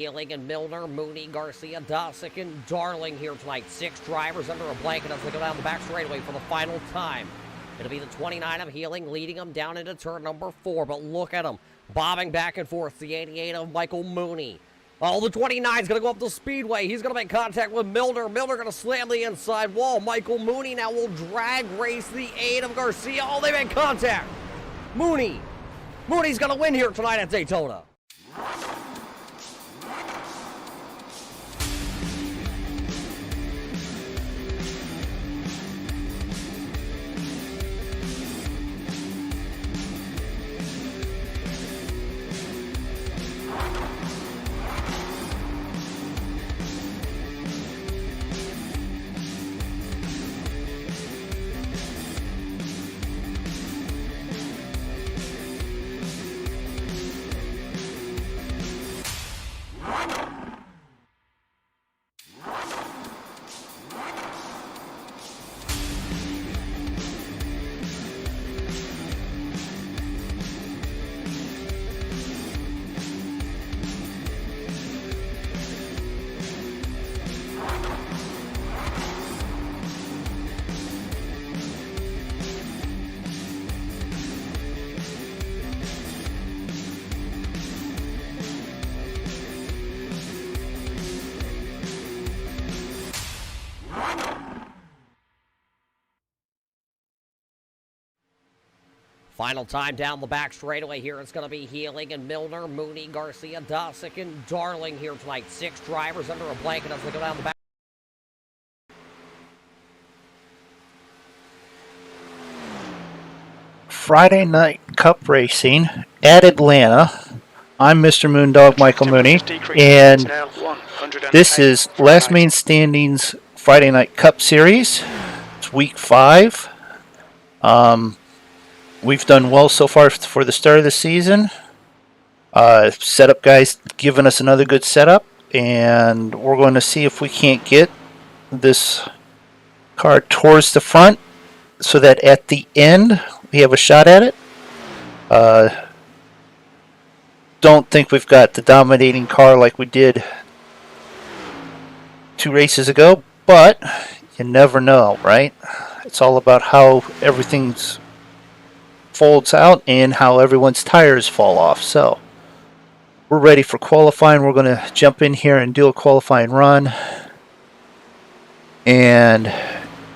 Healing and Milner, Mooney, Garcia, Dosick, and Darling here tonight. 6 drivers under a blanket as they go down the back straightaway for the final time. It'll be the 29 of Healing leading them down into turn number 4. But look at them bobbing back and forth. The 88 of Michael Mooney. Oh, the 29 is going to go up the speedway. He's going to make contact with Milner. Milner going to slam the inside wall. Michael Mooney now will drag race the 8 of Garcia. Oh, they make contact. Mooney's going to win here tonight at Daytona. Final time down the back straightaway here. It's going to be Healing and Milner, Mooney, Garcia, Dosick, and Darling here tonight. 6 drivers under a blanket as they go down the back. Friday night cup racing at Atlanta. I'm Mr. Moondog Michael Mooney, and this is Last Main Standing's Friday night cup series. It's week 5. We've done well so far for the start of the season. Setup guys giving us another good setup, and we're going to see if we can't get this car towards the front so that at the end we have a shot at it. Don't think we've got the dominating car like we did 2 races ago, but you never know, right? It's all about how everything's folds out and how everyone's tires fall off. So we're ready for qualifying. We're going to jump in here and do a qualifying run, and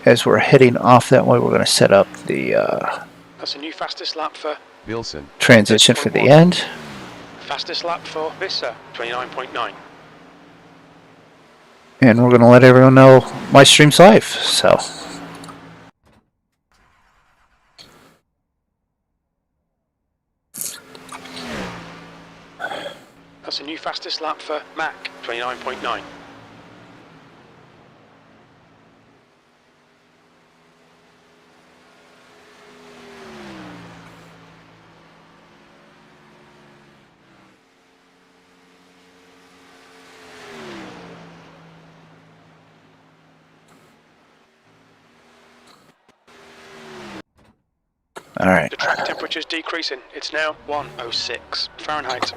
as we're heading off that way, we're going to set up the that's a new fastest lap for Wilson. Transition for the end. Fastest lap for Visser, 29.9. And we're going to let everyone know my stream's live. So that's a new fastest lap for Mac, 29.9. all right. The track temperature is decreasing. It's now 106 Fahrenheit.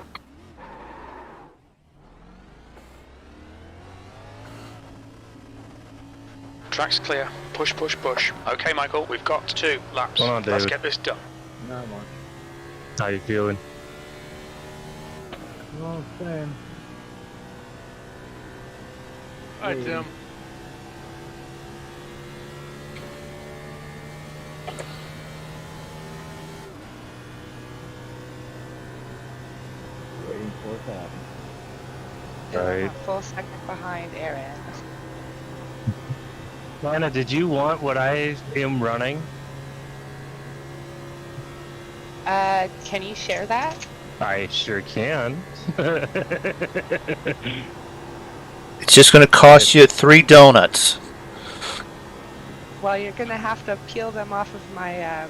Track's clear. Push, push, push. Okay, Michael, we've got 2 laps. Come on, Let's David. get this done. No more. How you feeling? Well, same. Hi, Tim. Waiting for it to happen. Right. A full second behind Aaron. Anna, did you want what I am running? Can you share that? I sure can. It's just going to cost you 3 donuts. Well, you're gonna have to peel them off of my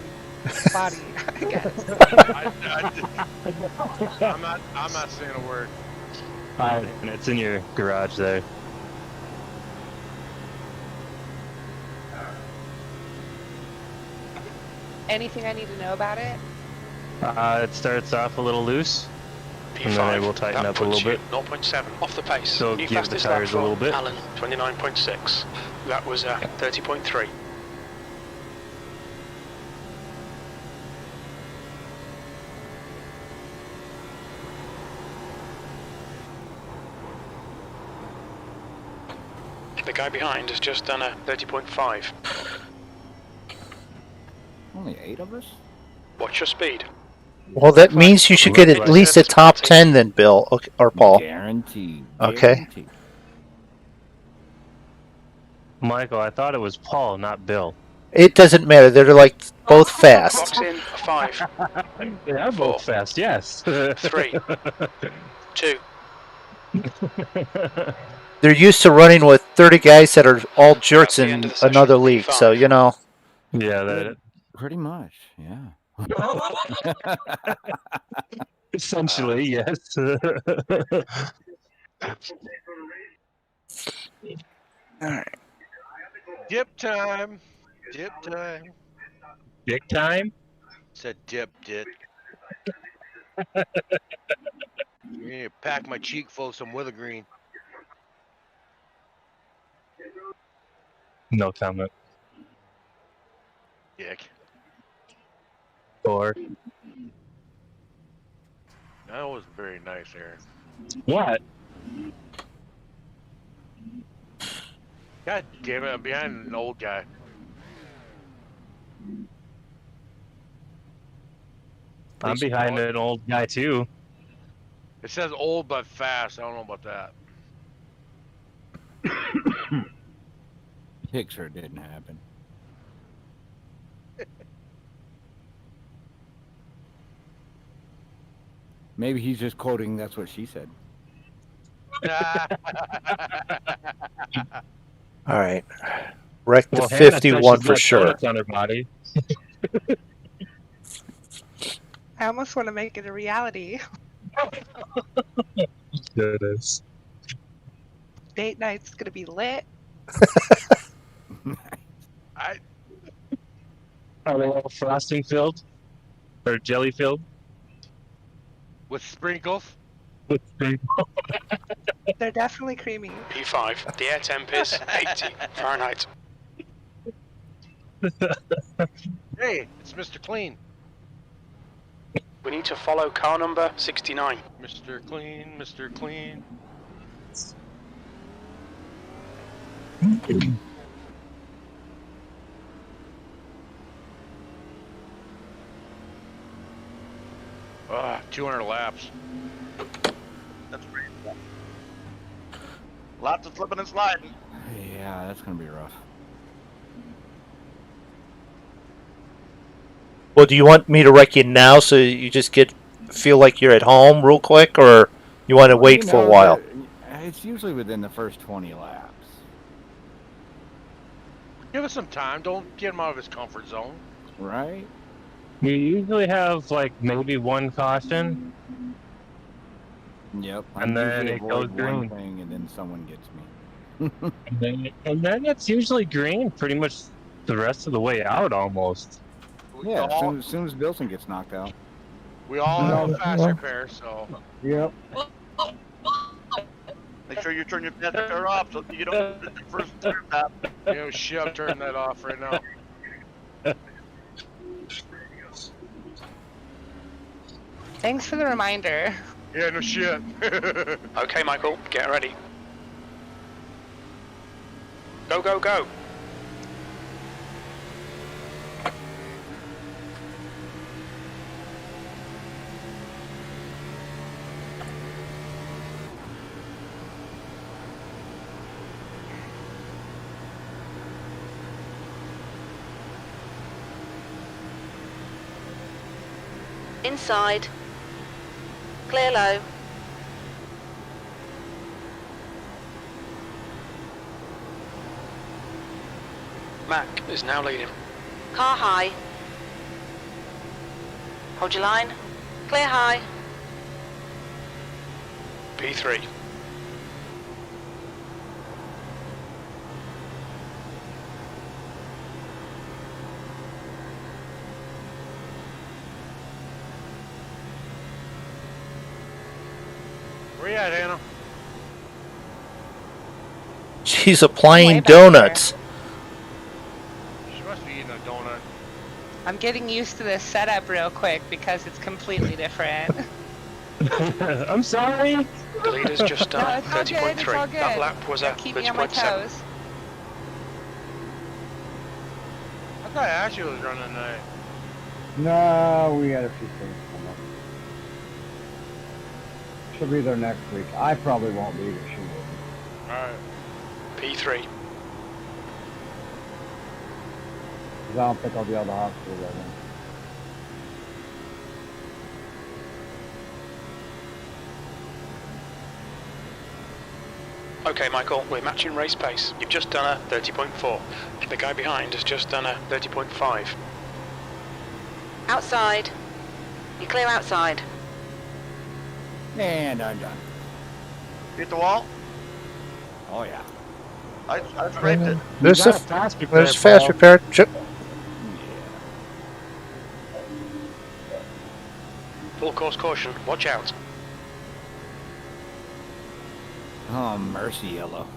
body, I guess. I'm not saying a word. And it's in your garage there. Anything I need to know about it? It starts off a little loose, and then it will tighten that up a little puts you bit. 0.7 off the pace. So New give the fastest lap tires a for little bit. Alan, 29.6. That was 30.3. The guy behind has just done a 30.5. Only 8 of us? What's your speed? Well, that means you should get at least a top 10 then, Bill, okay, or Paul. Guaranteed. Okay. Guaranteed. Michael, I thought it was Paul, not Bill. It doesn't matter. They're like both fast. Box in a 5, They are Four. both fast, yes. 3, 2. They're used to running with 30 guys that are all jerks That's the end in of the session. another league. P5. So, you know. Yeah, that Pretty much, yeah. essentially, yes. Dip time. Dip time. Big time? Said dip, dip. You need to pack my cheek full of some wintergreen. No comment. Dick. Or That was very nice, Aaron. what? God damn it, I'm behind an old guy. I'm behind an old guy too. It says old but fast. I don't know about that. Picture didn't happen. Maybe he's just quoting that's what she said. All right. Wreck the Well, Hannah said 51 she's for got sure. donuts on her body. I almost want to make it a reality. Goodness. Date night's gonna be lit. Are they all frosting filled? Or jelly filled? With sprinkles. They're definitely creamy. P5. The air temp is 80 Fahrenheit. Hey, it's Mr. Clean. We need to follow car number 69. Mr. Clean, Mr. Clean. Ah, 200 laps. That's pretty cool. Lots of slipping and sliding. Yeah, that's gonna be rough. Well, do you want me to wreck you now so you just feel like you're at home real quick, or you want to wait for a while? It's usually within the first 20 laps. Give us some time. Don't get him out of his comfort zone. Right? You usually have like maybe one caution. Yep. And then it goes one green. thing and then someone gets me. And then it's usually green pretty much the rest of the way out almost. We Yeah, all, as soon as Bilson gets knocked out. we all have fast repair, so. Yep. Make sure you turn your fast repair off so you don't hit the first turn stop. You know, shit, I'm turning that off right now. Thanks for the reminder. Yeah, no shit. Okay, Michael, get ready. Go, go, go. Inside. Clear low. Mac is now leading. Car high. Hold your line. Clear high. P3. Where you at, Hannah? She's applying Way back donuts. She must be eating a donut. I'm getting used to this setup real quick because it's completely different. I'm sorry. The leader's just No, done it's all good, it's all 30.3. good. That lap was Gotta at keep me on my 30.7. toes. I thought Ashley was running tonight. No, we got a few things coming up. She'll be there next week. I probably won't be, but she will. Alright. P3. 'Cause I don't think I'll be able to hospital right now. Okay, Michael, we're matching race pace. You've just done a 30.4. The guy behind has just done a 30.5. Outside. You clear outside. And I'm done. Hit the wall? Oh yeah. I scraped it. There's You a got fast repair, there's fast Paul. repair. Chip. Full course caution. Watch out. Oh mercy, yellow.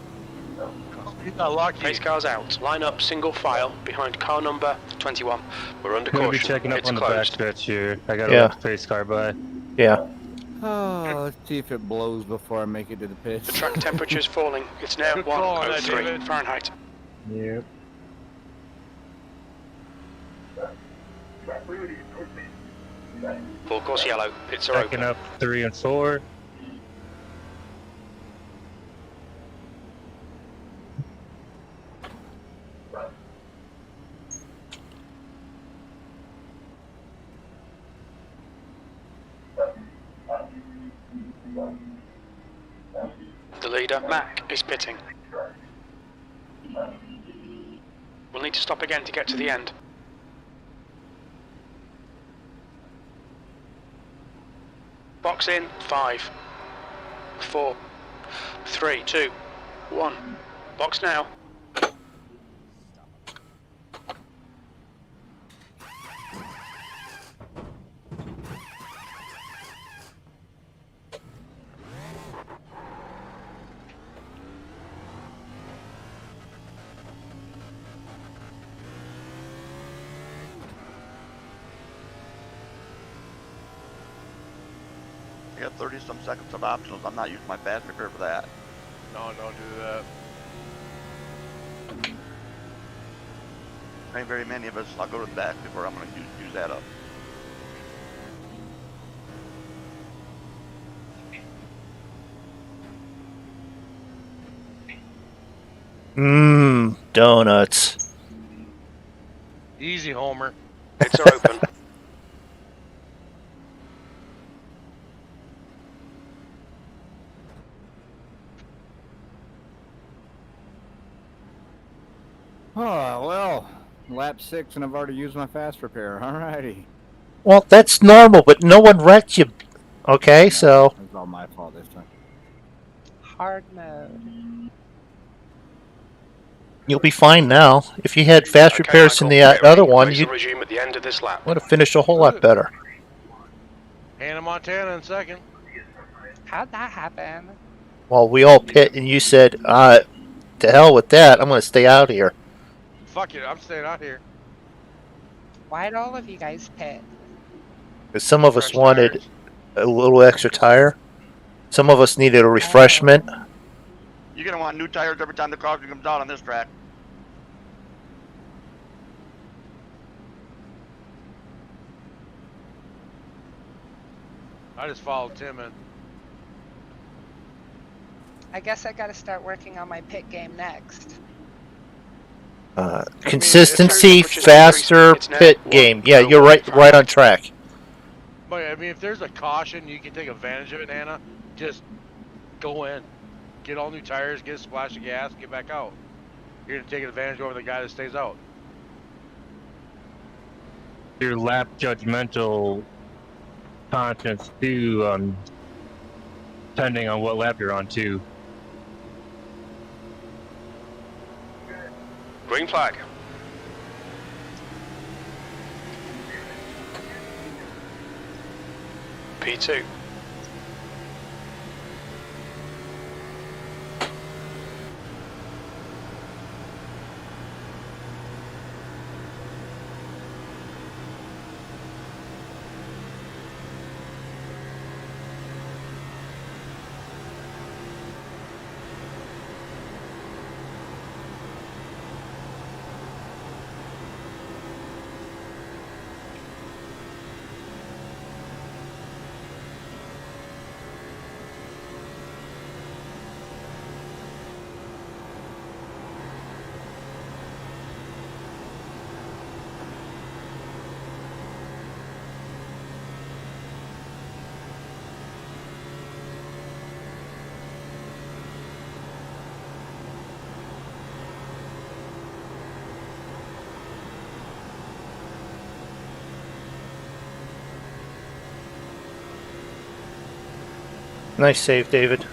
He's not lucky. Pace car's out. Line up single file behind car number 21. We're under I'm gonna be caution. checking up It's on the closed. backstretch here. I gotta Yeah. let the pace car by. Yeah. Oh, let's see if it blows before I make it to the pits. The track temperature's falling. It's now Good call on that, 103 David. Fahrenheit. Yep. Full course yellow. Pits are Checking open. up 3 and 4. The leader, Mac, is pitting. We'll need to stop again to get to the end. Box in, 5, 4, 3, 2, 1. Box now. I got 30 some seconds of optionals. I'm not using my fast repair for that. No, don't do that. Ain't very many of us. I'll go to the back before I'm gonna use that up. Donuts. Easy, Homer. Pits are open. Oh well, lap 6 and I've already used my fast repair. Alrighty. Well, that's normal, but no one wrecked you. Okay, so It's all my fault this time. Hard mode. you'll be fine now. If you had fast Okay, repairs in the Michael, other ready. one, Race you will resume at the end of this lap. would have finished a whole lot better. Hannah Montana in second. How'd that happen? Well, we all pit, and you said, to hell with that. I'm going to stay out here. Fuck it, I'm staying out here. Why'd all of you guys pit? Because some of us Fresh wanted tires. a little extra tire. Some of us needed a refreshment. You're gonna want new tires every time the crossing comes out on this track. I just followed Tim in. I guess I gotta start working on my pit game next. Consistency, temperature's faster increasing. It's pit now game. 1 Yeah, you're right on track. But I mean, if there's a caution, you can take advantage of it, Hannah. Just go in, get all new tires, get a splash of gas, get back out. You're gonna take advantage over the guy that stays out. Your lap judgmental conscience too, depending on what lap you're on too. Green flag. P2. Nice save, David.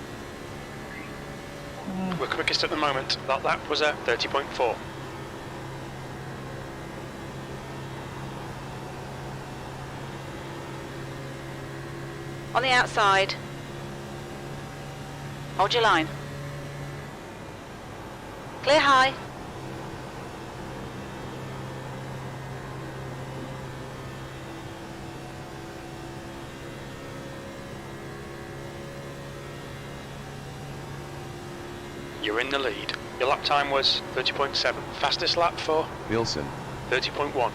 We're quickest at the moment. That lap was a 30.4. On the outside. Hold your line. Clear high. You're in the lead. Your lap time was 30.7. Fastest lap for Wilson. 30.1.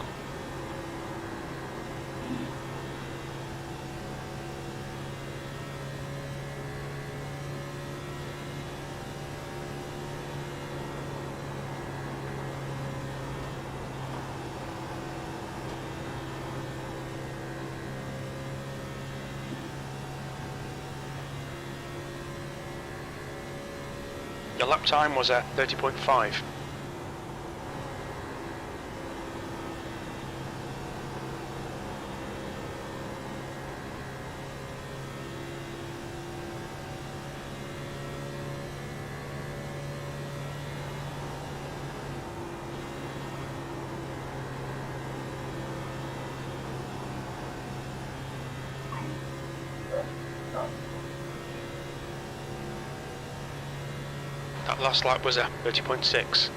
Your lap time was at 30.5. That last lap was a 30.6.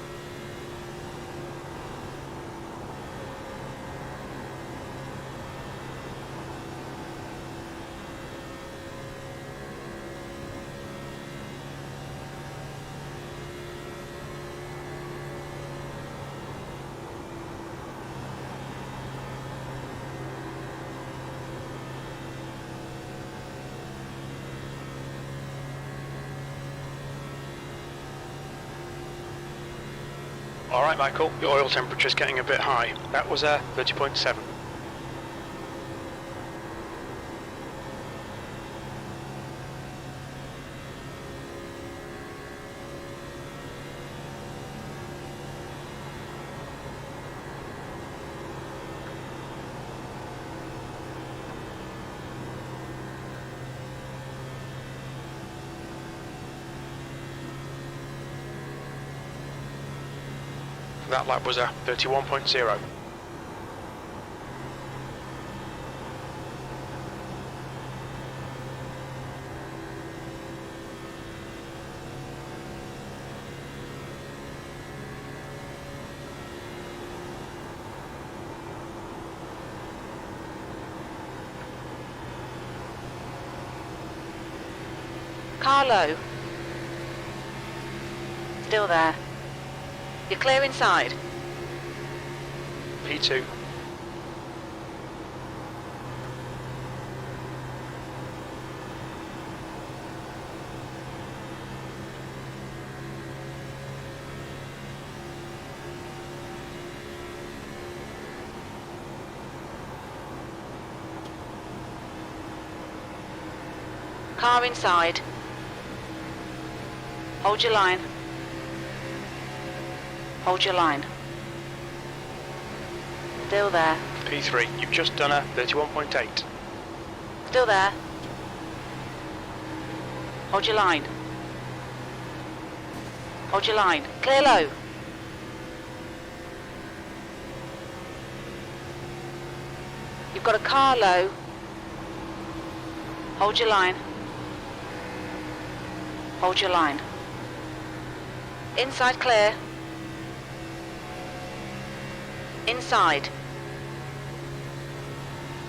Alright Michael, your oil temperature's getting a bit high. That was a 30.7. That lap was a 31.0. Carlo. Still there. You're clear inside. P2. Car inside. Hold your line. Hold your line. Still there. P3, you've just done a 31.8. Still there. Hold your line. Hold your line. Clear low. You've got a car low. Hold your line. Hold your line. Inside clear. Inside.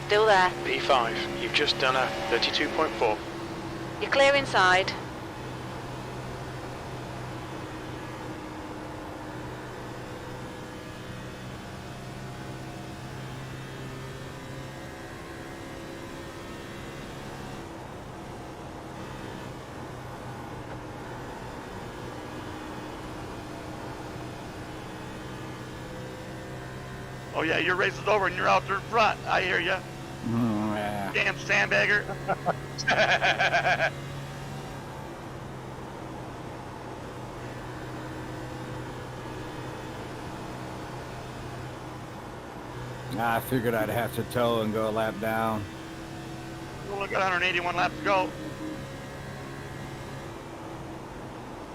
Still there. P5, you've just done a 32.4. You're clear inside. Oh yeah, your race is over and you're out there in front. I hear ya. Yeah. Damn sandbagger. I figured I'd have to tow and go a lap down. We only got 181 laps to go.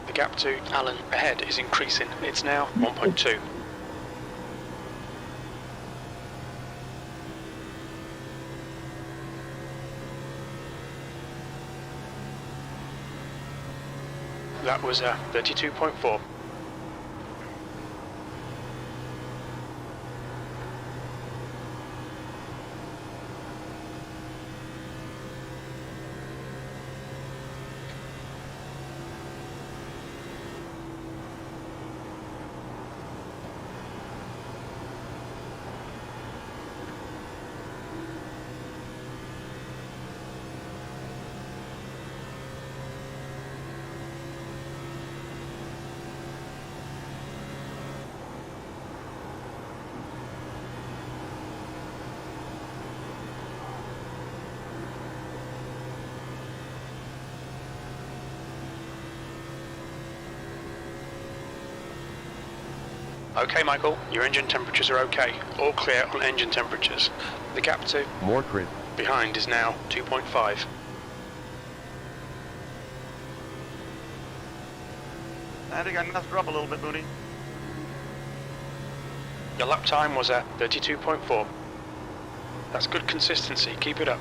The gap to Alan ahead is increasing. It's now 1.2. That was 32.4. Okay, Michael, your engine temperatures are okay. All clear on engine temperatures. The gap to More grid. behind is now 2.5. I think I messed her up a little bit, Mooney. Your lap time was at 32.4. That's good consistency. Keep it up.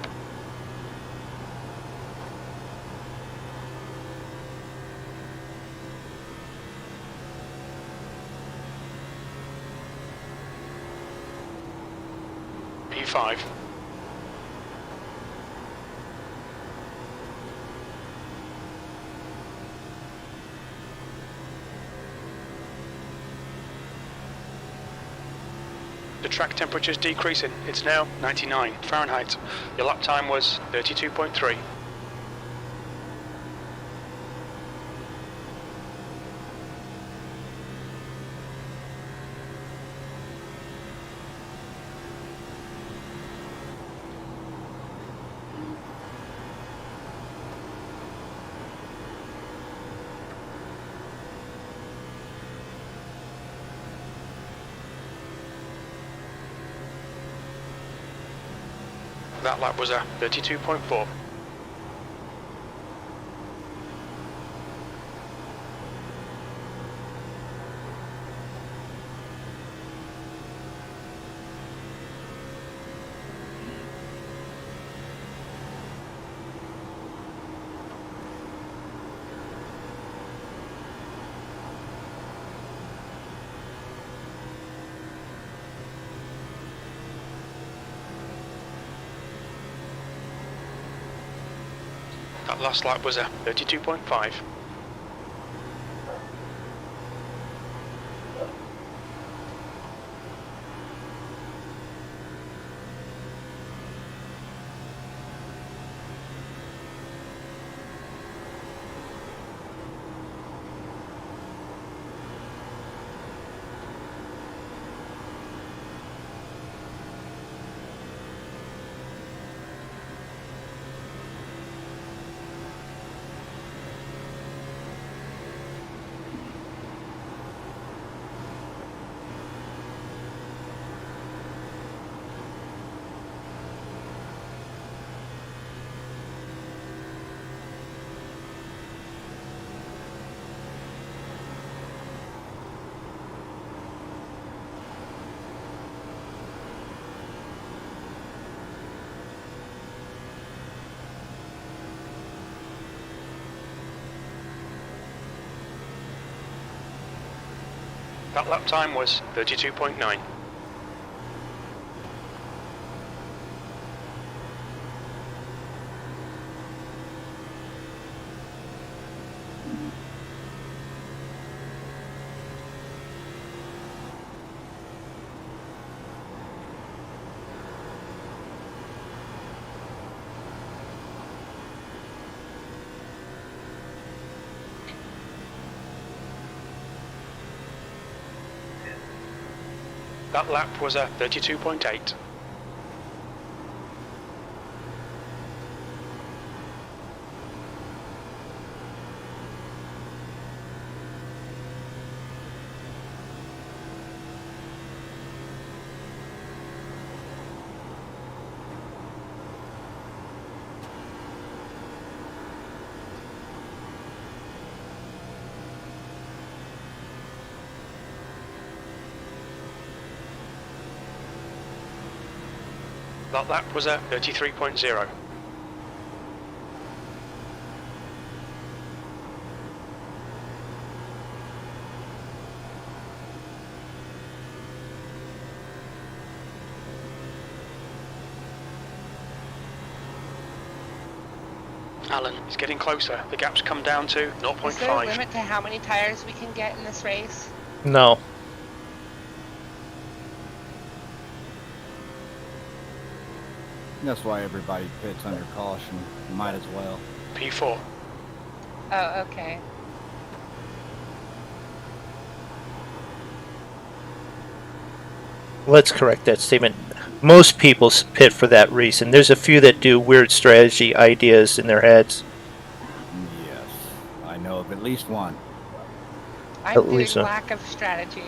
P5. The track temperature is decreasing. It's now 99 Fahrenheit. Your lap time was 32.3. That lap was a 32.4. That last lap was a 32.5. That lap time was 32.9. That lap was a 32.8. That lap was a 33.0. Alan is getting closer. The gap's come down to 0.5. Is there a limit to how many tires we can get in this race? No. That's why everybody pits under caution. Might as well. P4. Oh, okay. Let's correct that statement. Most people pit for that reason. There's a few that do weird strategy ideas in their heads. Yes. I know of at least one. I'm At doing least so. lack of strategy.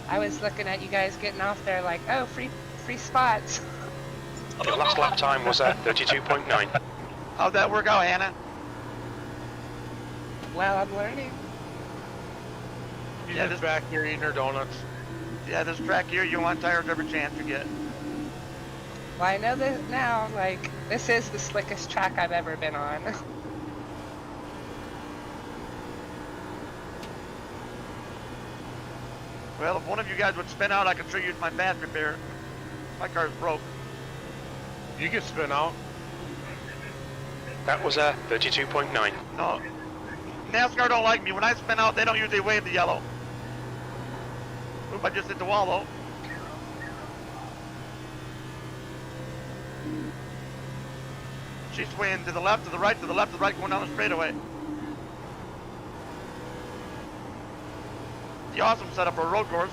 I was looking at you guys getting off there like, oh, free spots. Your last lap time was a 32.9. How'd that work out, Hannah? Well, I'm learning. She's Yeah, just back here eating her donuts. Yeah, this track here, you want tires every chance you get. Well, I know this now, like, this is the slickest track I've ever been on. Well, if one of you guys would spin out, I could sure use my fast repair. My car's broke. You can spin out. That was a 32.9. No. NASCAR don't like me. When I spin out, they don't usually wave the yellow. Oop, I just hit the wall, though. She's swinging to the left, to the right, to the left, to the right, going down the straightaway. The awesome setup for a road course.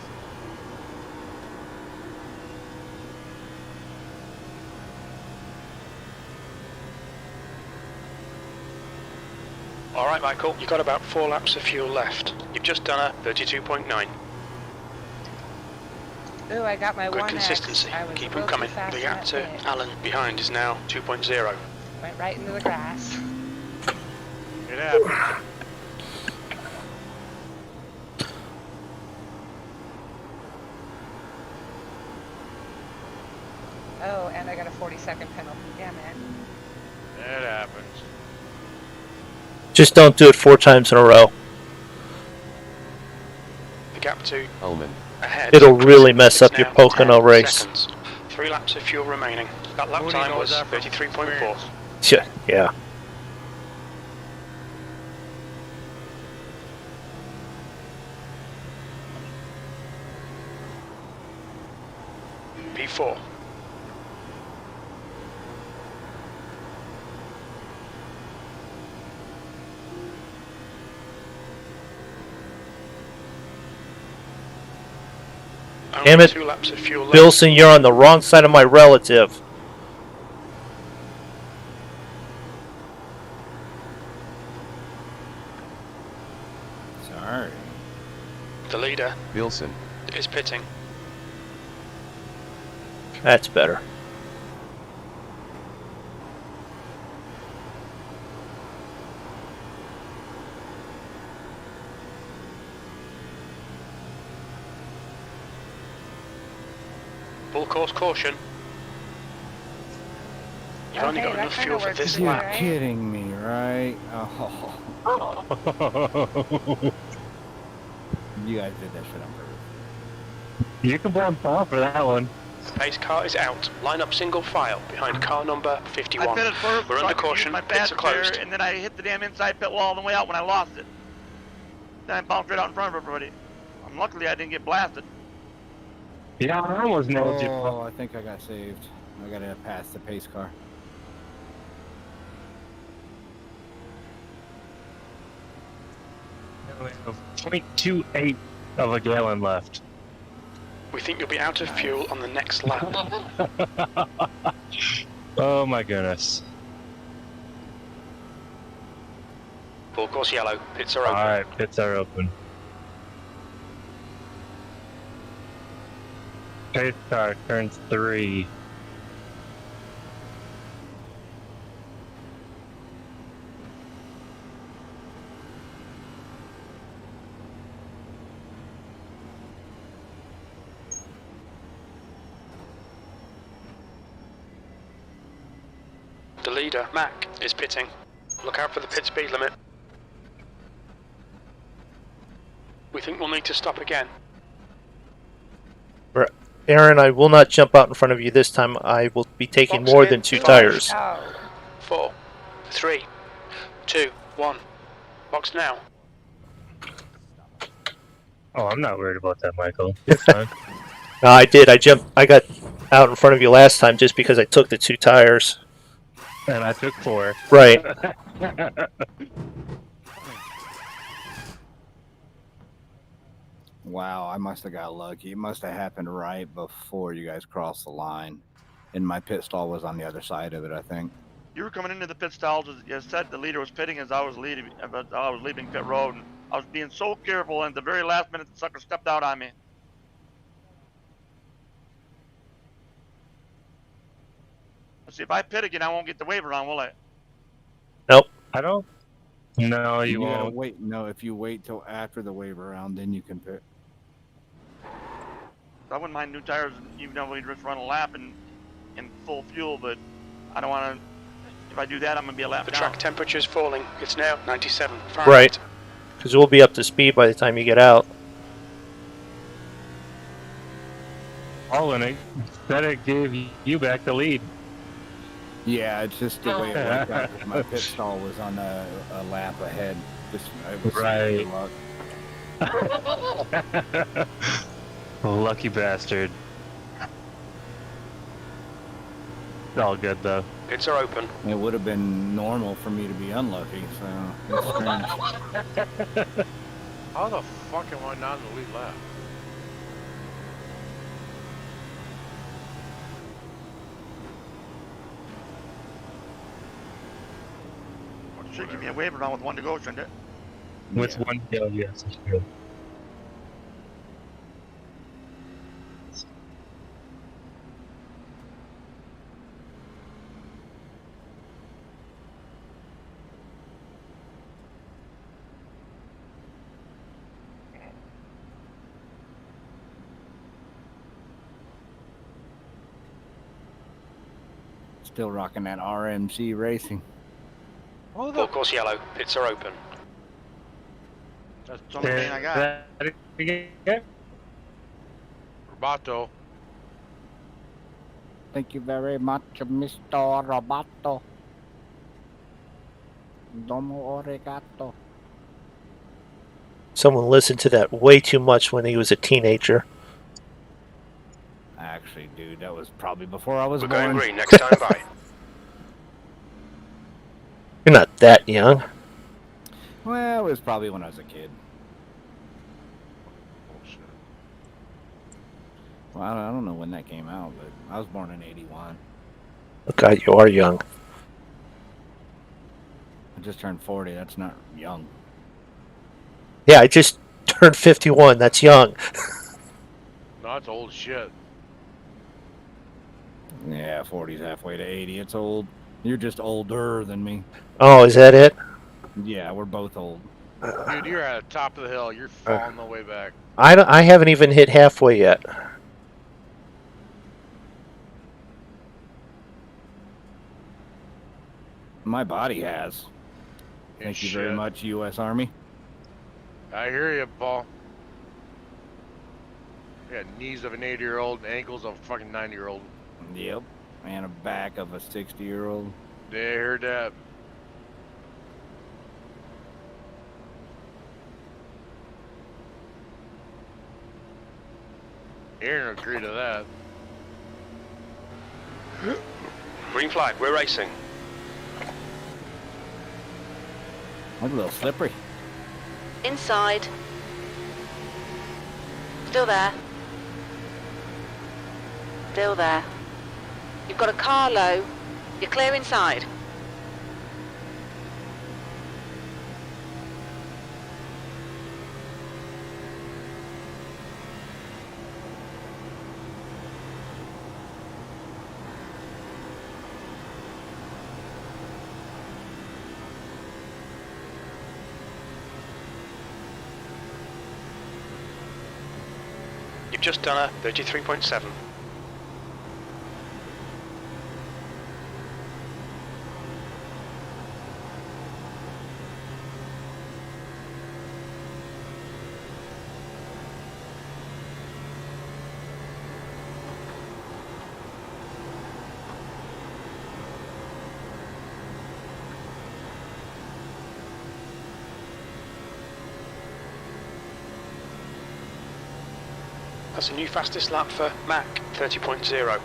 Alright, Michael, you've got about 4 laps of fuel left. You've just done a 32.9. Ooh, I got my Good 1X. consistency. I was Keep a them little coming. too fast The in gap that to pit. Alan behind is now 2.0. Went right into the grass. It happens. Oh, and I got a 40-second penalty. Damn it. It happens. Just don't do it 4 times in a row. The gap to Ullman. ahead. It'll really mess It's up your now Pocono 10 race. seconds. 3 laps of fuel remaining. That lap Mooney time knows was that from 33.4. experience. Yeah. P4. Damn Only it. 2 laps of fuel left. Bilson, you're on the wrong side of my relative. Sorry. The leader Bilson. is pitting. That's better. Full course caution. You've only Okay, got that enough kinda fuel for works this too, lap. right? Kidding me, right? Oh. You guys did that shit on purpose. You can blame Paul for that one. Pace car is out. Line up single file behind car number 51. I pitted first, We're so I under could use caution. my Pits fast are repair, closed. and then I hit the damn inside pit wall on the way out when I lost it. Then I bounced right out in front of everybody. Luckily, I didn't get blasted. Yeah, I almost nailed you. Oh, I think I got saved. I gotta pass the pace car. We have 0.28 of a gallon left. We think you'll be out of fuel on the next lap. Oh my goodness. Full course yellow. Pits are open. Alright, pits are open. Pace car turns 3. The leader, Mac, is pitting. Look out for the pit speed limit. We think we'll need to stop again. Aaron, I will not jump out in front of you this time. I will be taking Box more in than 2 5, tires. Oh. 4, 3, 2, 1. Box now. Oh, I'm not worried about that, Michael. You're fine. No, I did. I got out in front of you last time just because I took the 2 tires. And I took 4. Right. Wow, I must have got lucky. It must have happened right before you guys crossed the line. And my pit stall was on the other side of it, I think. You were coming into the pit stalls, as you said, the leader was pitting as I was leaving pit road, and I was being so careful, and at the very last minute, the sucker stepped out on me. Let's see, if I pit again, I won't get the waiver on, will I? Nope. I don't. No, you gotta won't. wait. No, if you wait till after the waiver round, then you can pit. I wouldn't mind new tires, even though we just run a lap in full fuel, but I don't want to. If I do that, I'm gonna be a lap The down. track temperature's falling. It's now 97 Fahrenheit. Right. Because we'll be up to speed by the time you get out. Oh, and it gave you back the lead. Yeah, it's just the way it worked out. 'Cause my pit stall was on a lap ahead. Just it was Right. luck. Lucky bastard. All good though. Pits are open. It would have been normal for me to be unlucky, so it's strange. How the fuck am I not in the lead lap? Should give me a waiver on with 1 to go, shouldn't it? With 1 go, yes, it's true. Still rocking that RMC racing. Oh, Full course yellow. Pits are open. That's the only thing I got. Roboto. Thank you very much, Mr. Roboto. Domo arigato. Someone listened to that way too much when he was a teenager. Actually, dude, that was probably before I was We're born. going green next time by. You're not that young. Well, it was probably when I was a kid. Well, I don't know when that came out, but I was born in '81. Oh God, you are young. I just turned 40. That's not young. Yeah, I just turned 51. That's young. No, that's old shit. Yeah, 40's halfway to 80. It's old. You're just older than me. Oh, is that it? Yeah, we're both old. Dude, you're at the top of the hill. You're falling the way back. I haven't even hit halfway yet. My body has. Thank you very Shit. much, U.S. Army. I hear you, Paul. I got knees of an 80-year-old and ankles of a fucking 90-year-old. Yep. And a back of a 60-year-old. Yeah, I heard that. Aaron agreed to that. Green flag. We're racing. Look a little slippery. Inside. Still there. Still there. You've got a car low. You're clear inside. You've just done a 33.7. That's a new fastest lap for Mac, 30.0.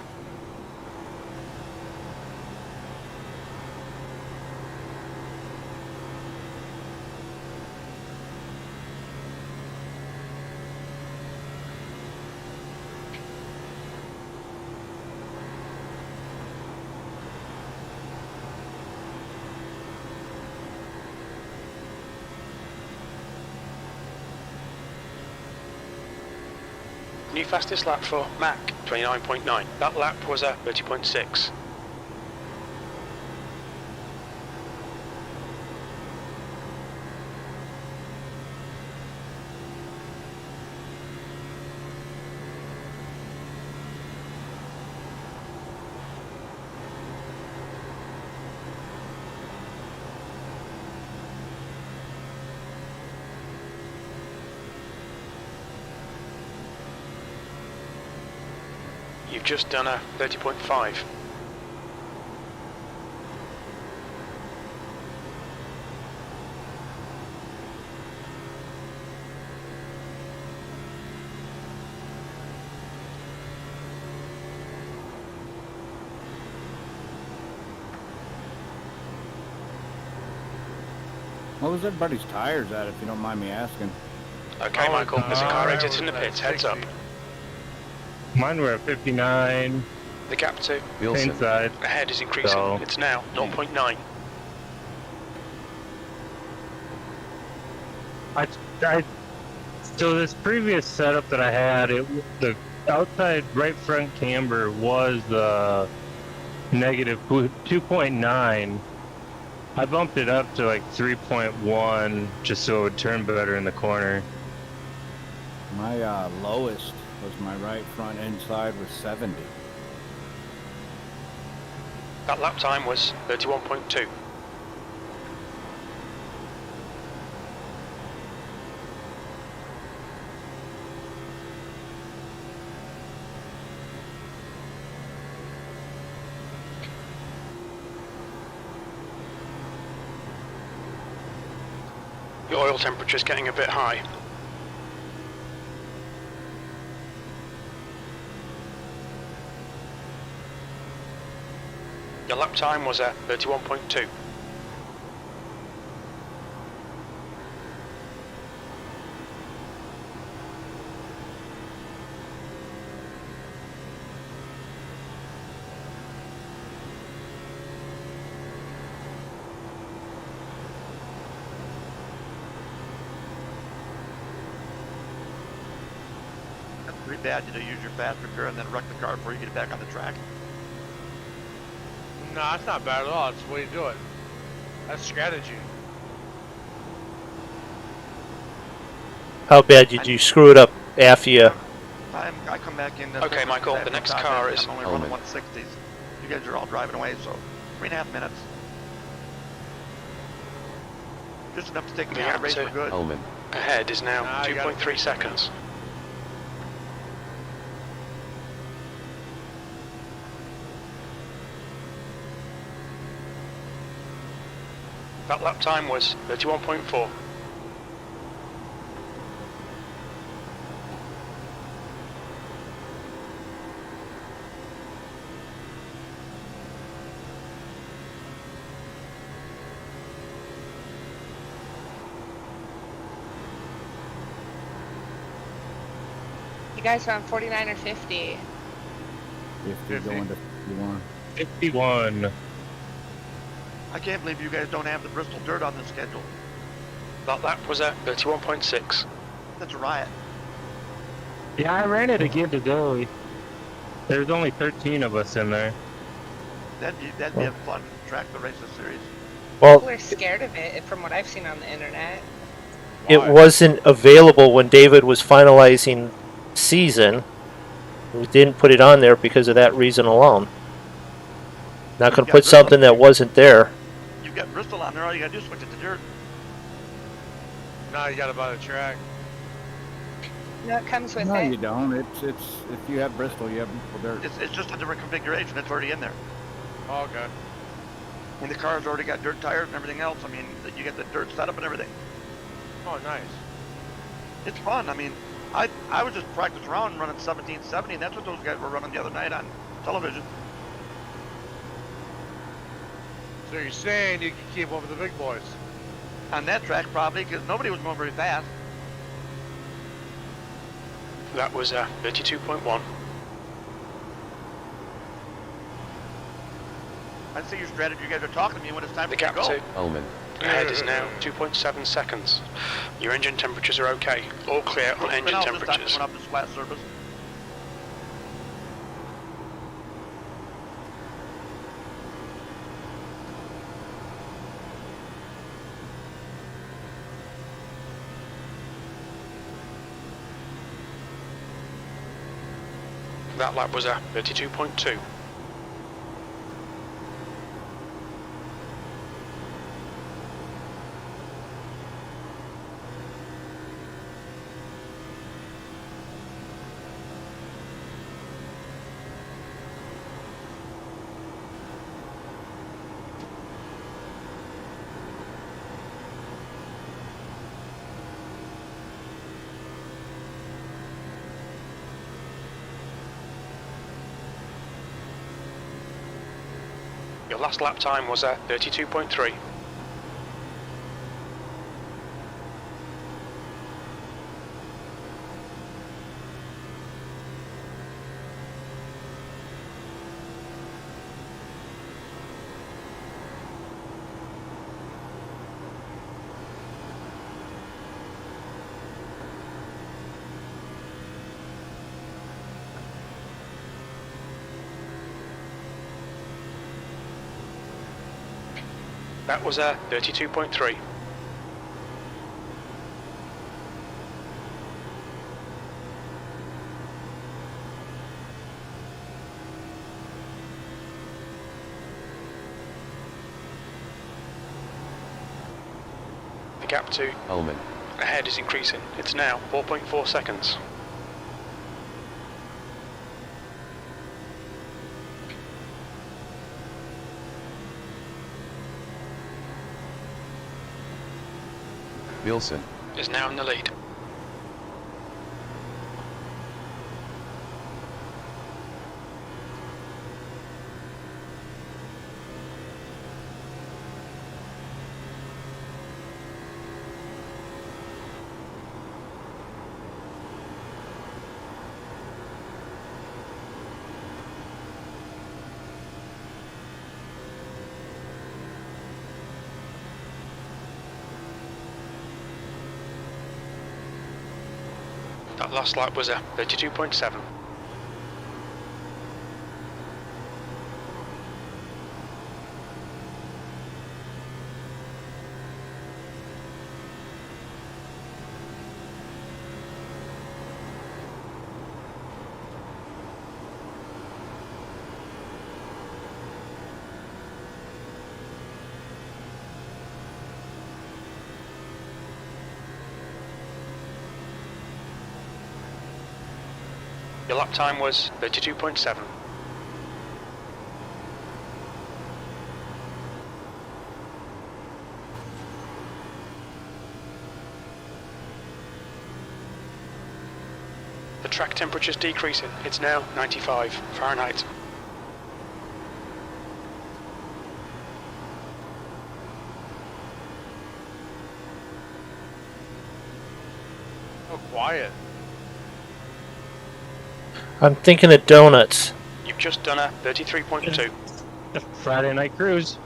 New fastest lap for Mac, 29.9. That lap was a 30.6. You've just done a 30.5. What was everybody's tires at, if you don't mind me asking? Okay, Michael, there's a car exit in the pits, heads up. Mine were at 59. The gap to Inside. ahead is increasing. So- It's now 0.9. So this previous setup that I had, the outside right front camber was negative 2.9. I bumped it up to like 3.1 just so it would turn better in the corner. My lowest was my right front inside was 70. That lap time was 31.2. Your oil temperature is getting a bit high. Your lap time was at 31.2. That's pretty bad, use your fast repair and then wreck the car before you get it back on the track. No, that's not bad at all. It's the way to do it. That's strategy. How bad did you screw it up after you? I come back in. Okay, Michael, the next car is I'm only running 160s. You guys are all driving away, so 3.5 minutes. Just enough to take me out of race for good. ahead is now 2.3 seconds. That lap time was 31.4. You guys are on 49 or 50? 50 going to 51. 51. I can't believe you guys don't have the Bristol dirt on the schedule. That lap was at 31.6. That's a riot. Yeah, I ran it again today. There's only 13 of us in there. That'd be a fun track to race this series. Well, People are scared of it from what I've seen on the internet. it wasn't available when David was finalizing season. We didn't put it on there because of that reason alone. Not going to put something that wasn't there. You've got Bristol on there, all you gotta do is switch it to dirt. Now you gotta buy the track. No, it comes with No, it. you don't. It's if you have Bristol, you have Bristol dirt. It's just a different configuration, it's already in there. Oh, okay. And the car's already got dirt tires and everything else. I mean, you get the dirt setup and everything. Oh, nice. It's fun. I mean, I was just practicing around running 1770, and that's what those guys were running the other night on television. So you're saying you can keep up with the big boys? On that track, probably, because nobody was going very fast. That was 32.1. I see your strategy. You guys are talking to me when it's time The for you to gap go. to ahead is now 2.7 seconds. Your engine temperatures are okay. All clear on engine temperatures. Went up this flat surface. That lap was 32.2. Your last lap time was 32.3. That was 32.3. The gap to ahead is increasing. It's now 4.4 seconds. Wilson is now in the lead. That last lap was 32.7. Your lap time was 32.7. The track temperature is decreasing. It's now 95 Fahrenheit. Oh, quiet. I'm thinking of donuts. You've just done a 33.2. Friday night cruise.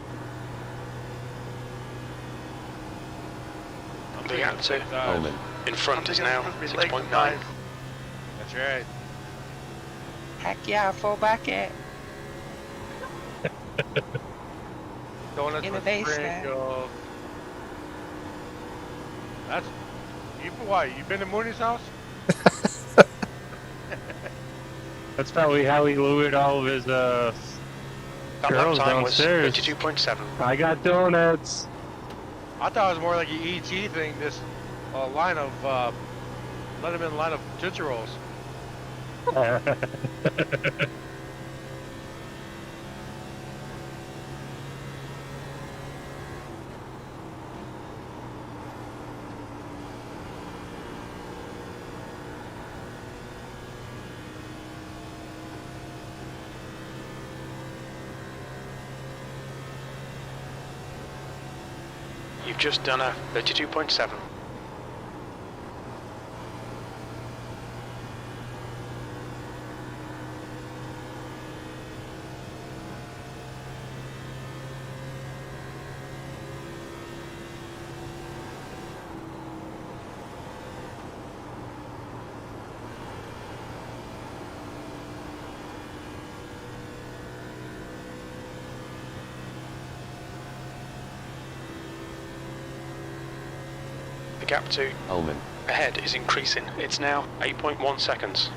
The gap to in front is now 6.9. That's right. Heck yeah, full bucket. Donuts In the with basement. sprinkles. That's you. Why? You been to Mooney's house? That's probably how he lured all of his That lap girls time was downstairs. 32.7. I got donuts. I thought it was more like an ET thing. This line of let him in line of Tootsie Rolls. You've just done a 32.7. The gap to Ullman. ahead is increasing. It's now 8.1 seconds.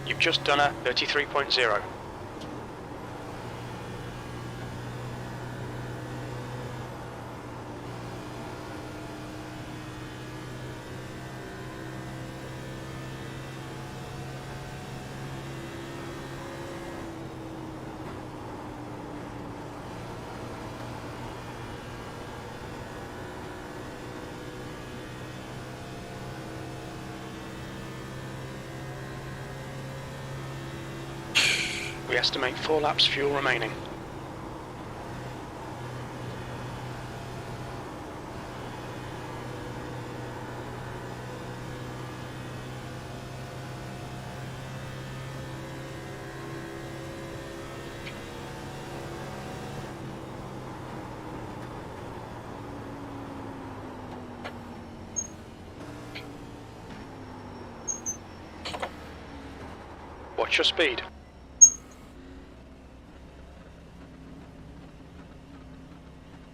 You've just done a 33.0. We estimate 4 laps fuel remaining. Watch your speed.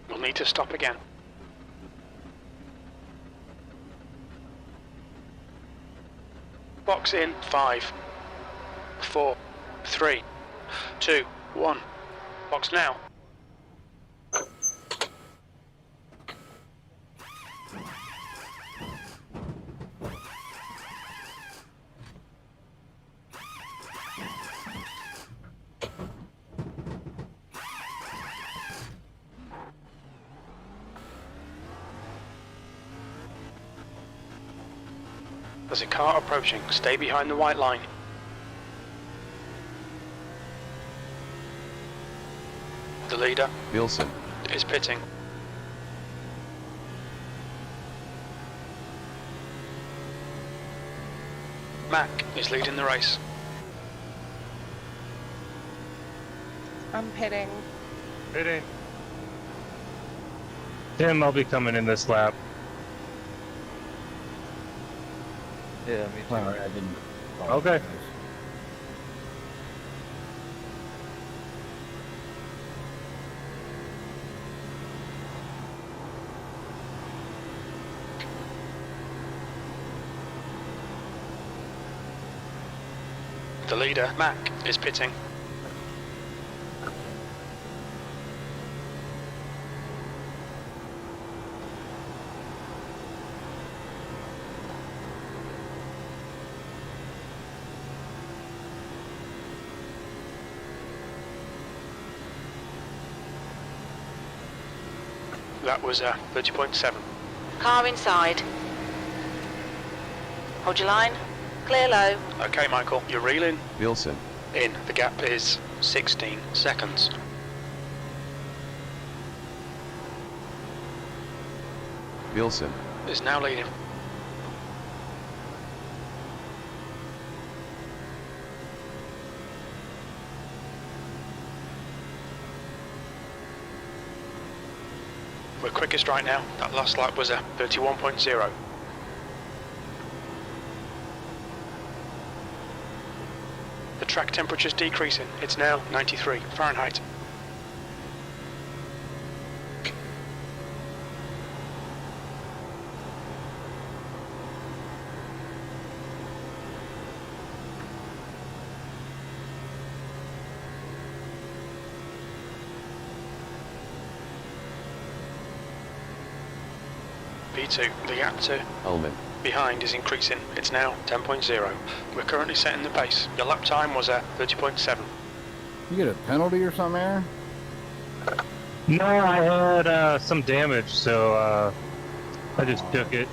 We'll need to stop again. Box in 5, 4, 3, 2, 1. Box now. There's a car approaching. Stay behind the white line. The leader Wilson. is pitting. Mac is leading the race. I'm pitting. Pitting. Tim, I'll be coming in this lap. Yeah, me too. Sorry, I didn't. Okay. The leader, Mac, is pitting. That was 30.7. Car inside. Hold your line. Clear low. Okay, Michael, you're reeling Wilson. in. The gap is 16 seconds. Wilson. Is now leading. We're quickest right now. That last lap was a 31.0. The track temperature's decreasing. It's now 93 Fahrenheit. P2, the gap to Ullman. behind is increasing. It's now 10.0. We're currently setting the pace. Your lap time was at 30.7. You get a penalty or something, Aaron? No, I had some damage, so I just took it.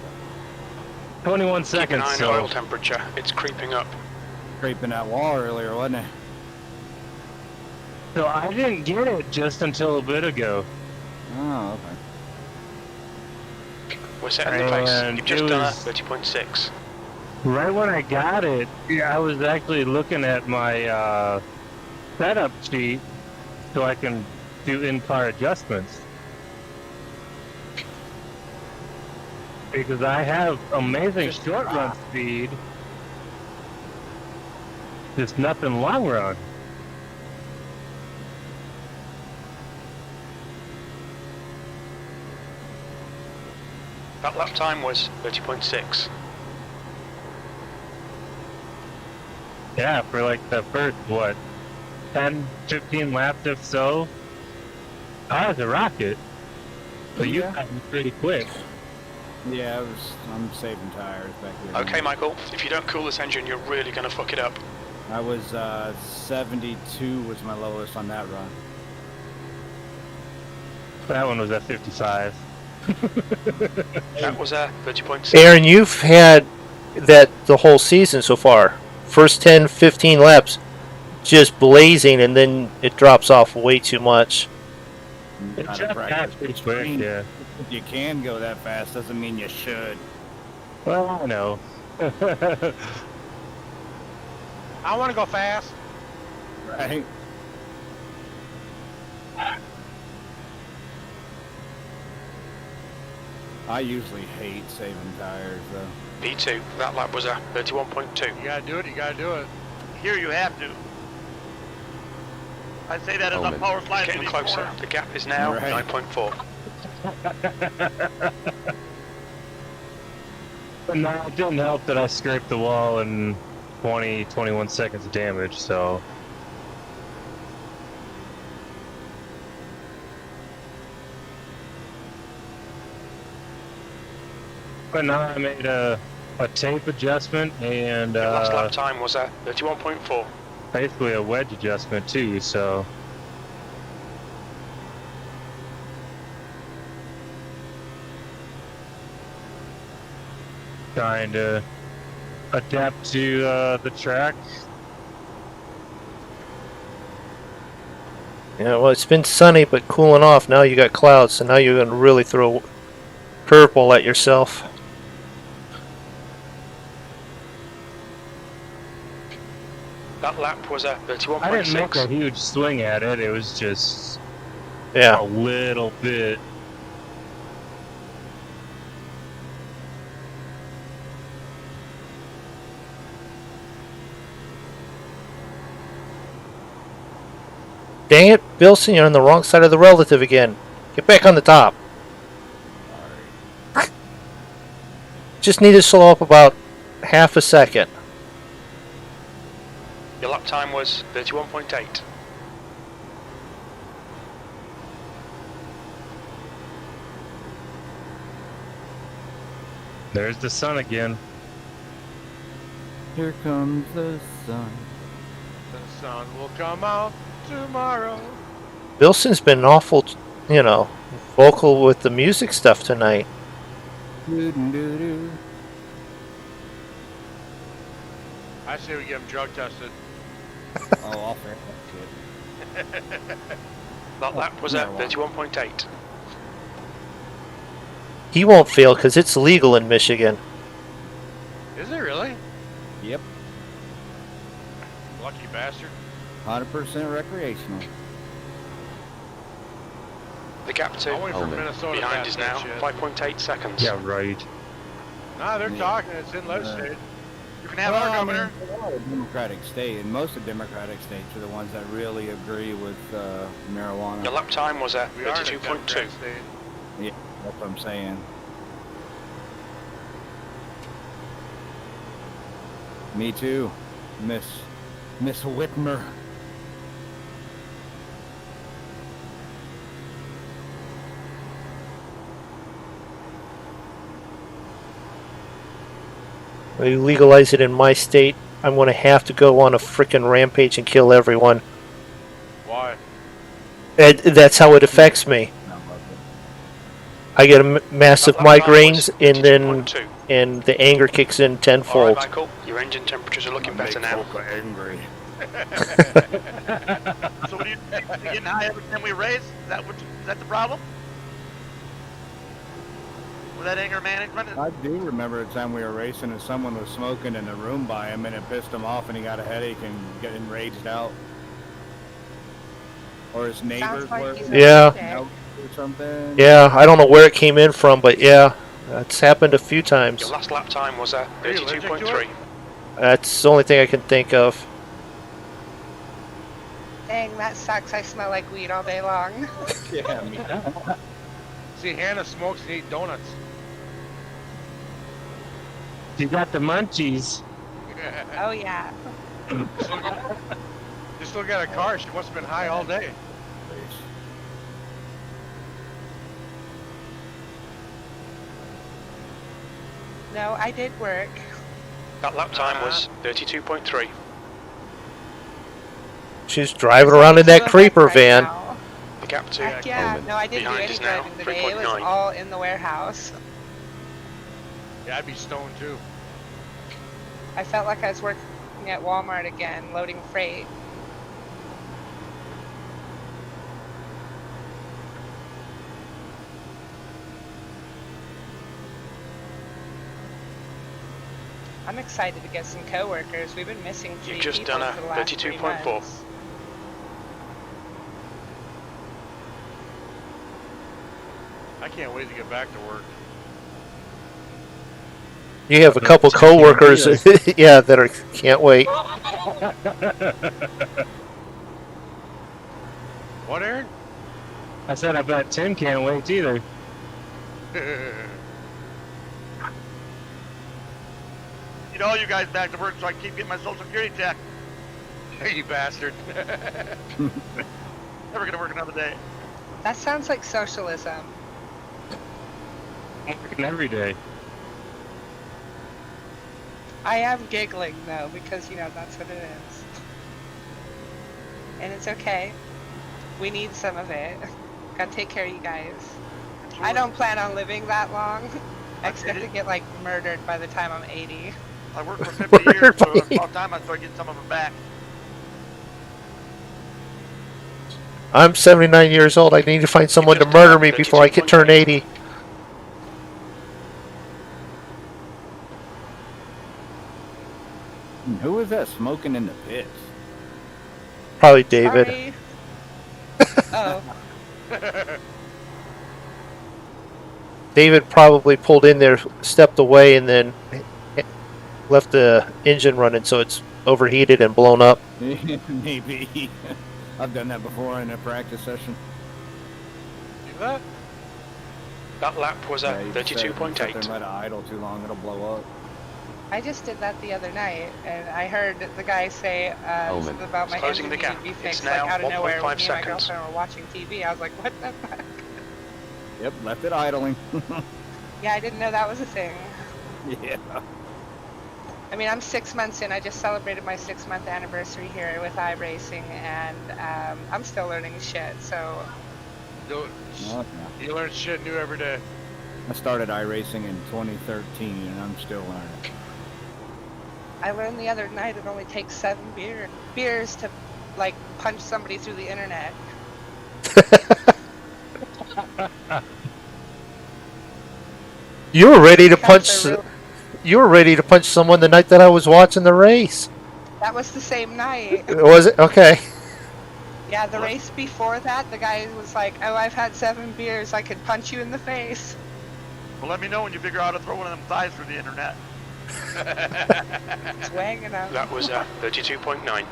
21 Keep seconds. an eye on So oil temperature. It's creeping up. Scraping that wall earlier, wasn't it? so I didn't get it just until a bit ago. Oh, okay. We're setting the pace. And You've just it done a was- 30.6. Right when I got it, I was actually looking at my setup sheet so I can do in-car adjustments. Because I have amazing short run speed, just nothing long run. That lap time was 30.6. Yeah, for like the first, 10, 15 laps if so. I was a rocket. So you Yeah. got me pretty quick. Yeah, I'm saving tires back here. Okay, Michael, if you don't cool this engine, you're really going to fuck it up. I was 72 was my lowest on that run. That one was at 55. That was a 30.6. Aaron, you've had that the whole season so far. First 10, 15 laps, just blazing, and then it drops off way too much. It Gotta just practice. got pretty quick, yeah. If you can go that fast, doesn't mean you should. Well, I know. I want to go fast. Right? I usually hate saving tires, though. P2, that lap was a 31.2. You gotta do it. You gotta do it. Here you have to. I say that as a Ullman. power slide. Getting closer. The gap is now Right. 9.4. But no, it didn't help that I scraped the wall in 20, 21 seconds of damage, so. But now I made a tape adjustment and Your last lap time was a 31.4. basically a wedge adjustment too, so. Trying to adapt to the track. Yeah, well, it's been sunny but cooling off. Now you got clouds, so now you're going to really throw a curveball at yourself. That lap was a 31.6. I didn't make a huge swing at it. It was just Yeah. a little bit. Dang it, Bilson, you're on the wrong side of the relative again. Get back on the top. Just need to slow up about half a second. Your lap time was 31.8. There's the sun again. Here comes the sun. The sun will come out tomorrow. Bilson's been awful, vocal with the music stuff tonight. Doo-doo-doo-doo. I say we get him drug tested. Oh, I'll fair that That lap was at 31.8. He won't fail because it's legal in Michigan. Is it really? shit. Yep. Lucky bastard. 100% recreational. The gap to I'm waiting for Ullman. Minnesota to behind pass is that now shit. 5.8 seconds. Yeah, right. Nah, they're Yeah. talking. It's in legislature. You can have our governor. Democratic state, and most of Democratic states are the ones that really agree with marijuana. Your lap time was at We are in a 32.2. Democratic state. Yeah, that's what I'm saying. Me too, Miss Whitmer. They legalize it in my state, I'm going to have to go on a frickin' rampage and kill everyone. Why? And that's how it affects me. I get massive migraines, and the anger kicks in tenfold. Alright, Michael, your engine temperatures are looking better now. Angry. So what do you think? Getting high every time we race? Is that the problem? With that anger management? I do remember a time we were racing and someone was smoking in the room by him and it pissed him off and he got a headache and got enraged out. Or his neighbors like were. he's Yeah. Or something. Yeah, I don't know where it came in from, but yeah, that's happened a few times. Your last lap time was 32.3. That's the only thing I can think of. Dang, that sucks. I smell like weed all day long. Yeah, me too. See, Hannah smokes and eats donuts. You got the munchies. Oh, yeah. You still got a car. She must have been high all day. No, I did work. That lap time was 32.3. She's driving around in that creeper van. Now. The gap to Heck yeah. Coleman. No, I didn't do behind any is now driving today. It was 3.9. all in the warehouse. Yeah, I'd be stoned too. I felt like I was working at Walmart again, loading freight. I'm excited to get some coworkers. We've been missing 3 You've just people done a for the last 3 32.4. months. I can't wait to get back to work. You have a couple coworkers, yeah, that are can't wait. What, Aaron? I said I bet Tim can't wait either. Need all you guys back to work so I can keep getting my social security check. You bastard. Never gonna work another day. That sounds like socialism. I'm working every day. I am giggling though, because you know that's what it is. And it's okay. We need some of it. Gotta take care of you guys. I don't plan on living that long. I expect to get like murdered by the time I'm 80. I worked for 50 years, so it's about time I start getting some of them back. I'm 79 years old. I need to find someone to murder me before I can turn 80. Who was that smoking in the pits? Probably David. Sorry. Oh. David probably pulled in there, stepped away, and then left the engine running so it's overheated and blown up. Maybe. I've done that before in a practice session. Do that? That lap was at Yeah, you just sit 32.8. and let it idle too long, it'll blow up. I just did that the other night, and I heard the guy say something about my Closing engine the needed gap. to be It's fixed, now like out of nowhere 1.5 when me and my seconds. girlfriend were watching TV. I was like, what the fuck? Yep, left it idling. Yeah, I didn't know that was a thing. Yeah. I mean, I'm 6 months in. I just celebrated my 6-month anniversary here with iRacing, and I'm still learning shit, so... You learn shit new every day. I started iRacing in 2013 and I'm still learning. I learned the other night it only takes 7 beers to, like, punch somebody through the internet. You were ready to punch. You were ready to punch someone the night that I was watching the race. That was the same night. Was it? Okay. Yeah, the race before that, the guy was like, oh, I've had 7 beers, I could punch you in the face. Well, let me know when you figure out how to throw one of them thighs through the internet. Swanging out. That was 32.9.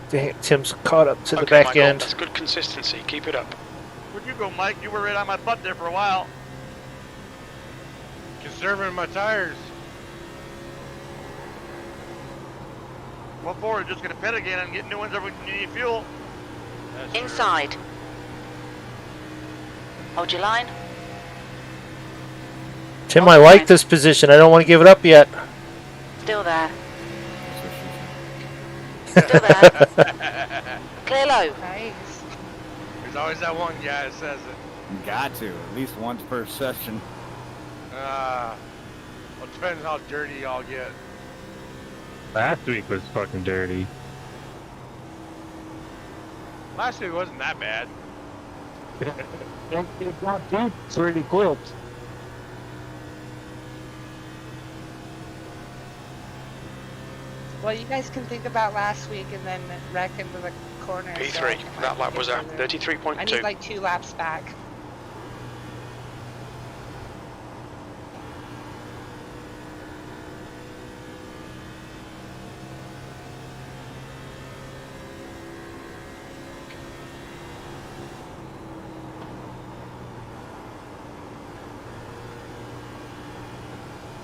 Dang, Tim's caught up to the Okay, back Michael, end. that's good consistency. Keep it up. Where'd you go, Mike? You were right on my butt there for a while. Conserving my tires. What for? You're just gonna pit again and get new ones every time you need fuel. Inside. Hold your line. Tim, I like this position. I don't want to give it up yet. Still there. Still there. Clear low. Nice. There's always that one guy that says it. Got to, at least once per session. Well, it depends how dirty y'all get. Last week was fucking dirty. Last week wasn't that bad. It's really quick. Well, you guys can think about last week and then wreck into the corner. P3, that lap was at I need 33.2. like 2 laps back.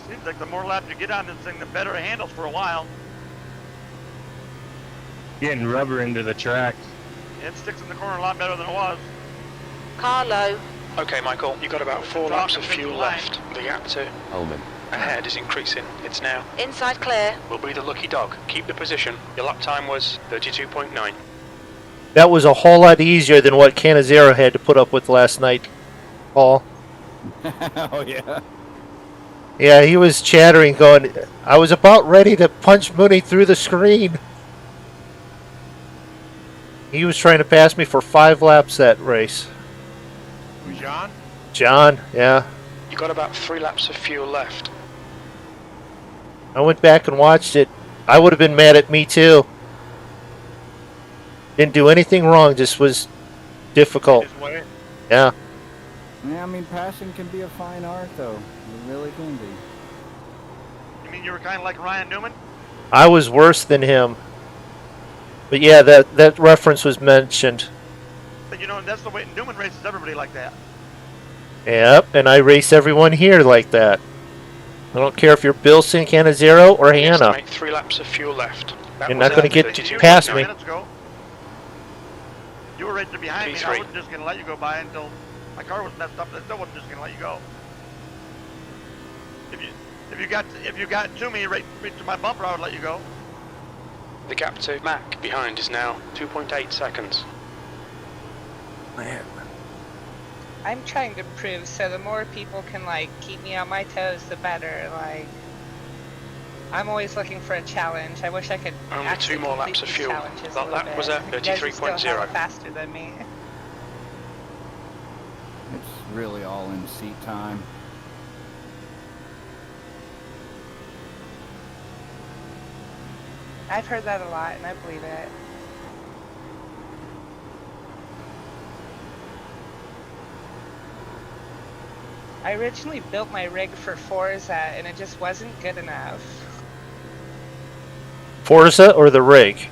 Seems like the more laps you get on this thing, the better it handles for a while. Getting rubber into the track. It sticks in the corner a lot better than it was. Car low. Okay, Michael, you've got about 4 laps of fuel left. The gap to Ullman. ahead is increasing. It's now. Inside clear. Will be the lucky dog. Keep the position. Your lap time was 32.9. That was a whole lot easier than what Canizero had to put up with last night, Paul. Oh, yeah. Yeah, he was chattering, going, I was about ready to punch Mooney through the screen. He was trying to pass me for 5 laps that race. John? John, yeah. You got about 3 laps of fuel left. I went back and watched it. I would have been mad at me too. Didn't do anything wrong, just was difficult. His way? Yeah. Yeah, I mean, passing can be a fine art, though. It really can be. You mean you were kind of like Ryan Newman? I was worse than him. But yeah, that reference was mentioned. But you know, that's the way Newman races everybody like that. Yep, and I race everyone here like that. I don't care if you're Bilson, Canizero, or Hannah. Estimate 3 laps of fuel left. That You're was not going to at get 32. past me. Minutes ago. You were right there behind me. I P3. wasn't just going to let you go by until my car was messed up. I still wasn't just going to let you go. If you got to me right to my bumper, I would let you go. The gap to Mac behind is now 2.8 seconds. Man. I'm trying to improve, so the more people can like keep me on my toes, the better. Like, I'm always looking for a challenge. I wish I could. Only actually 2 more complete laps of these fuel. challenges a That little lap was bit. at You guys are still 33.0. hella faster than me. It's really all in seat time. I've heard that a lot, and I believe it. I originally built my rig for Forza, and it just wasn't good enough. Forza or the rig?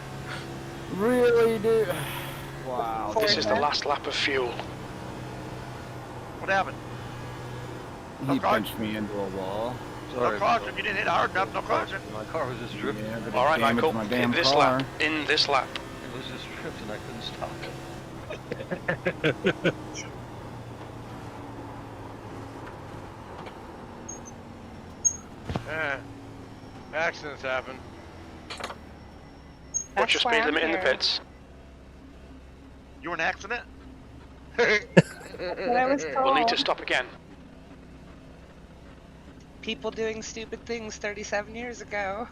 Really, dude? Wow. This is the last lap of fuel. What happened? He punched me into a wall. No caution. You didn't hit hard enough. No caution. My car was just drifting. Yeah, but All right, it damaged Michael. my damn In this car. lap. In this lap. It was just drifting. I couldn't stop. Accidents happen. What's your That's why speed I'm limit in the here. pits? You were in an accident? But I was We'll need to told. stop again. People doing stupid things 37 years ago.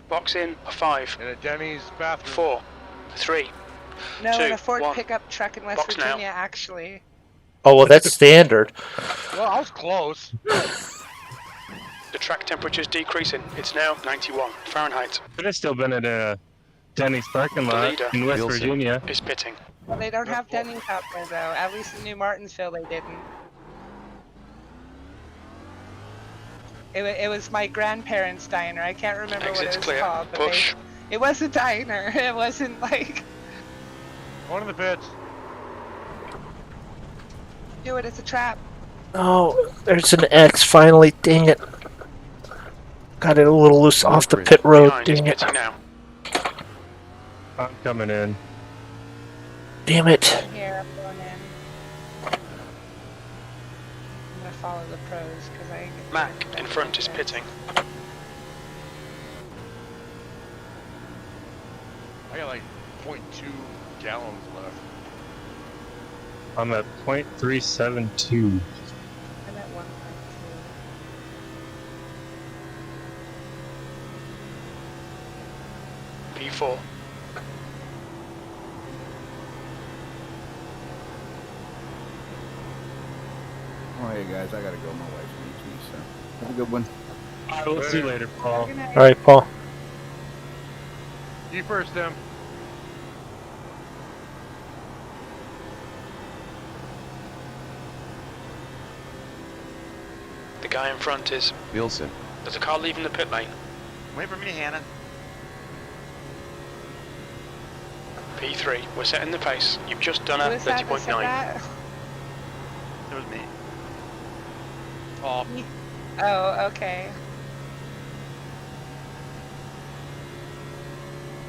Box in a 5, In a Denny's bathroom. 4, 3. No, in 2, a Ford 1. pickup truck in West Box now. Virginia, actually. Oh, well, that's standard. Well, I was close. The track temperature is decreasing. It's now 91 Fahrenheit. Could have still been at a Denny's parking lot leader, in West Wilson. Virginia. Is pitting. Well, they don't have Denny's out there, though. At least in New Martinsville, they didn't. It was my grandparents' diner. I can't remember what Exit's it was clear. called. But Push. it was a diner. It wasn't like, One of the pits. do it, it's a trap. Oh, there's an X finally. Dang it. Got it a little loose off the pit road. Behind is Dang it. pitting now. I'm coming in. Damn it. Here, I'm going in. I'm gonna follow the pros because I. Mac in front is pitting. I got like 0.2 gallons left. I'm at 0.372. I'm at 1.2. P4. Oh, hey guys, I gotta go. My wife needs me, so have a good one. I will see you later, Paul. Good night. All right, Paul. You first, Tim. The guy in front is. Wilson. There's a car leaving the pit lane. Wait for me, Hannah. P3. We're setting the pace. You've just done a Who is that that said 30.9. that? It was me. Paul. Oh, okay.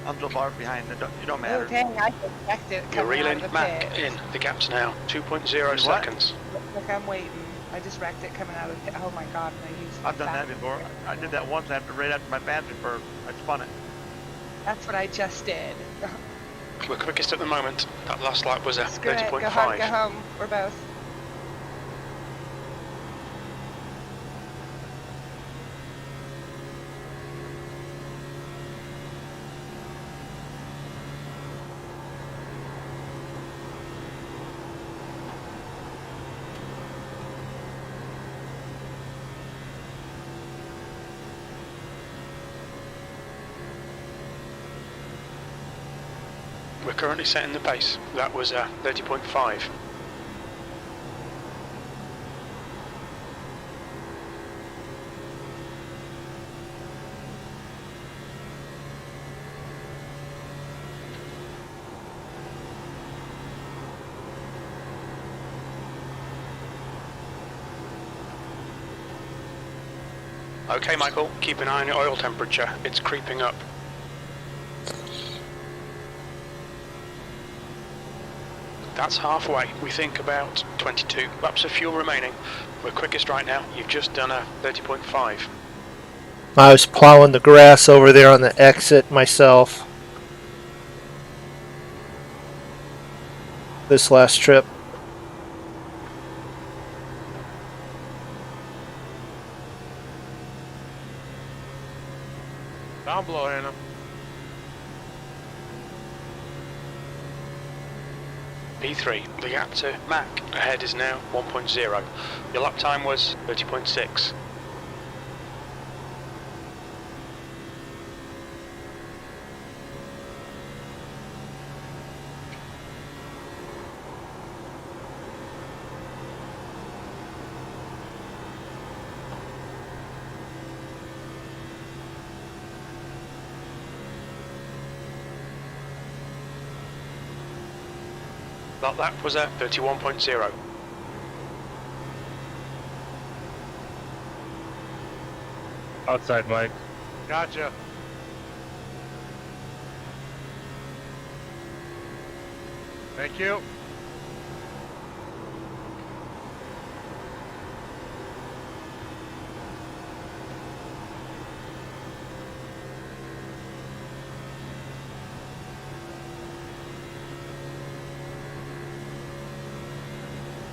I'm so far behind. It don't Oh, matter. dang, I just wrecked it You're coming out reeling of the Mac pit. in. The gap's now 2.0 What? seconds. Look, I'm waiting. I just wrecked it coming out of the pit. Oh my god, and I used my I've done that fat- before. I did that once right after my battery burst. I spun it. That's what I just did. We're quickest at the moment. That last lap was a Screw it, go home, go 30.5. home. We're both. We're currently setting the pace. That was a 30.5. Okay, Michael, keep an eye on your oil temperature. It's creeping up. That's halfway. We think about 22 laps of fuel remaining. We're quickest right now. You've just done a 30.5. I was plowing the grass over there on the exit myself. This last trip. Down below, Hannah. P3, the gap to Mac ahead is now 1.0. Your lap time was 30.6. That lap was at 31.0. Outside, Mike. Gotcha. Thank you.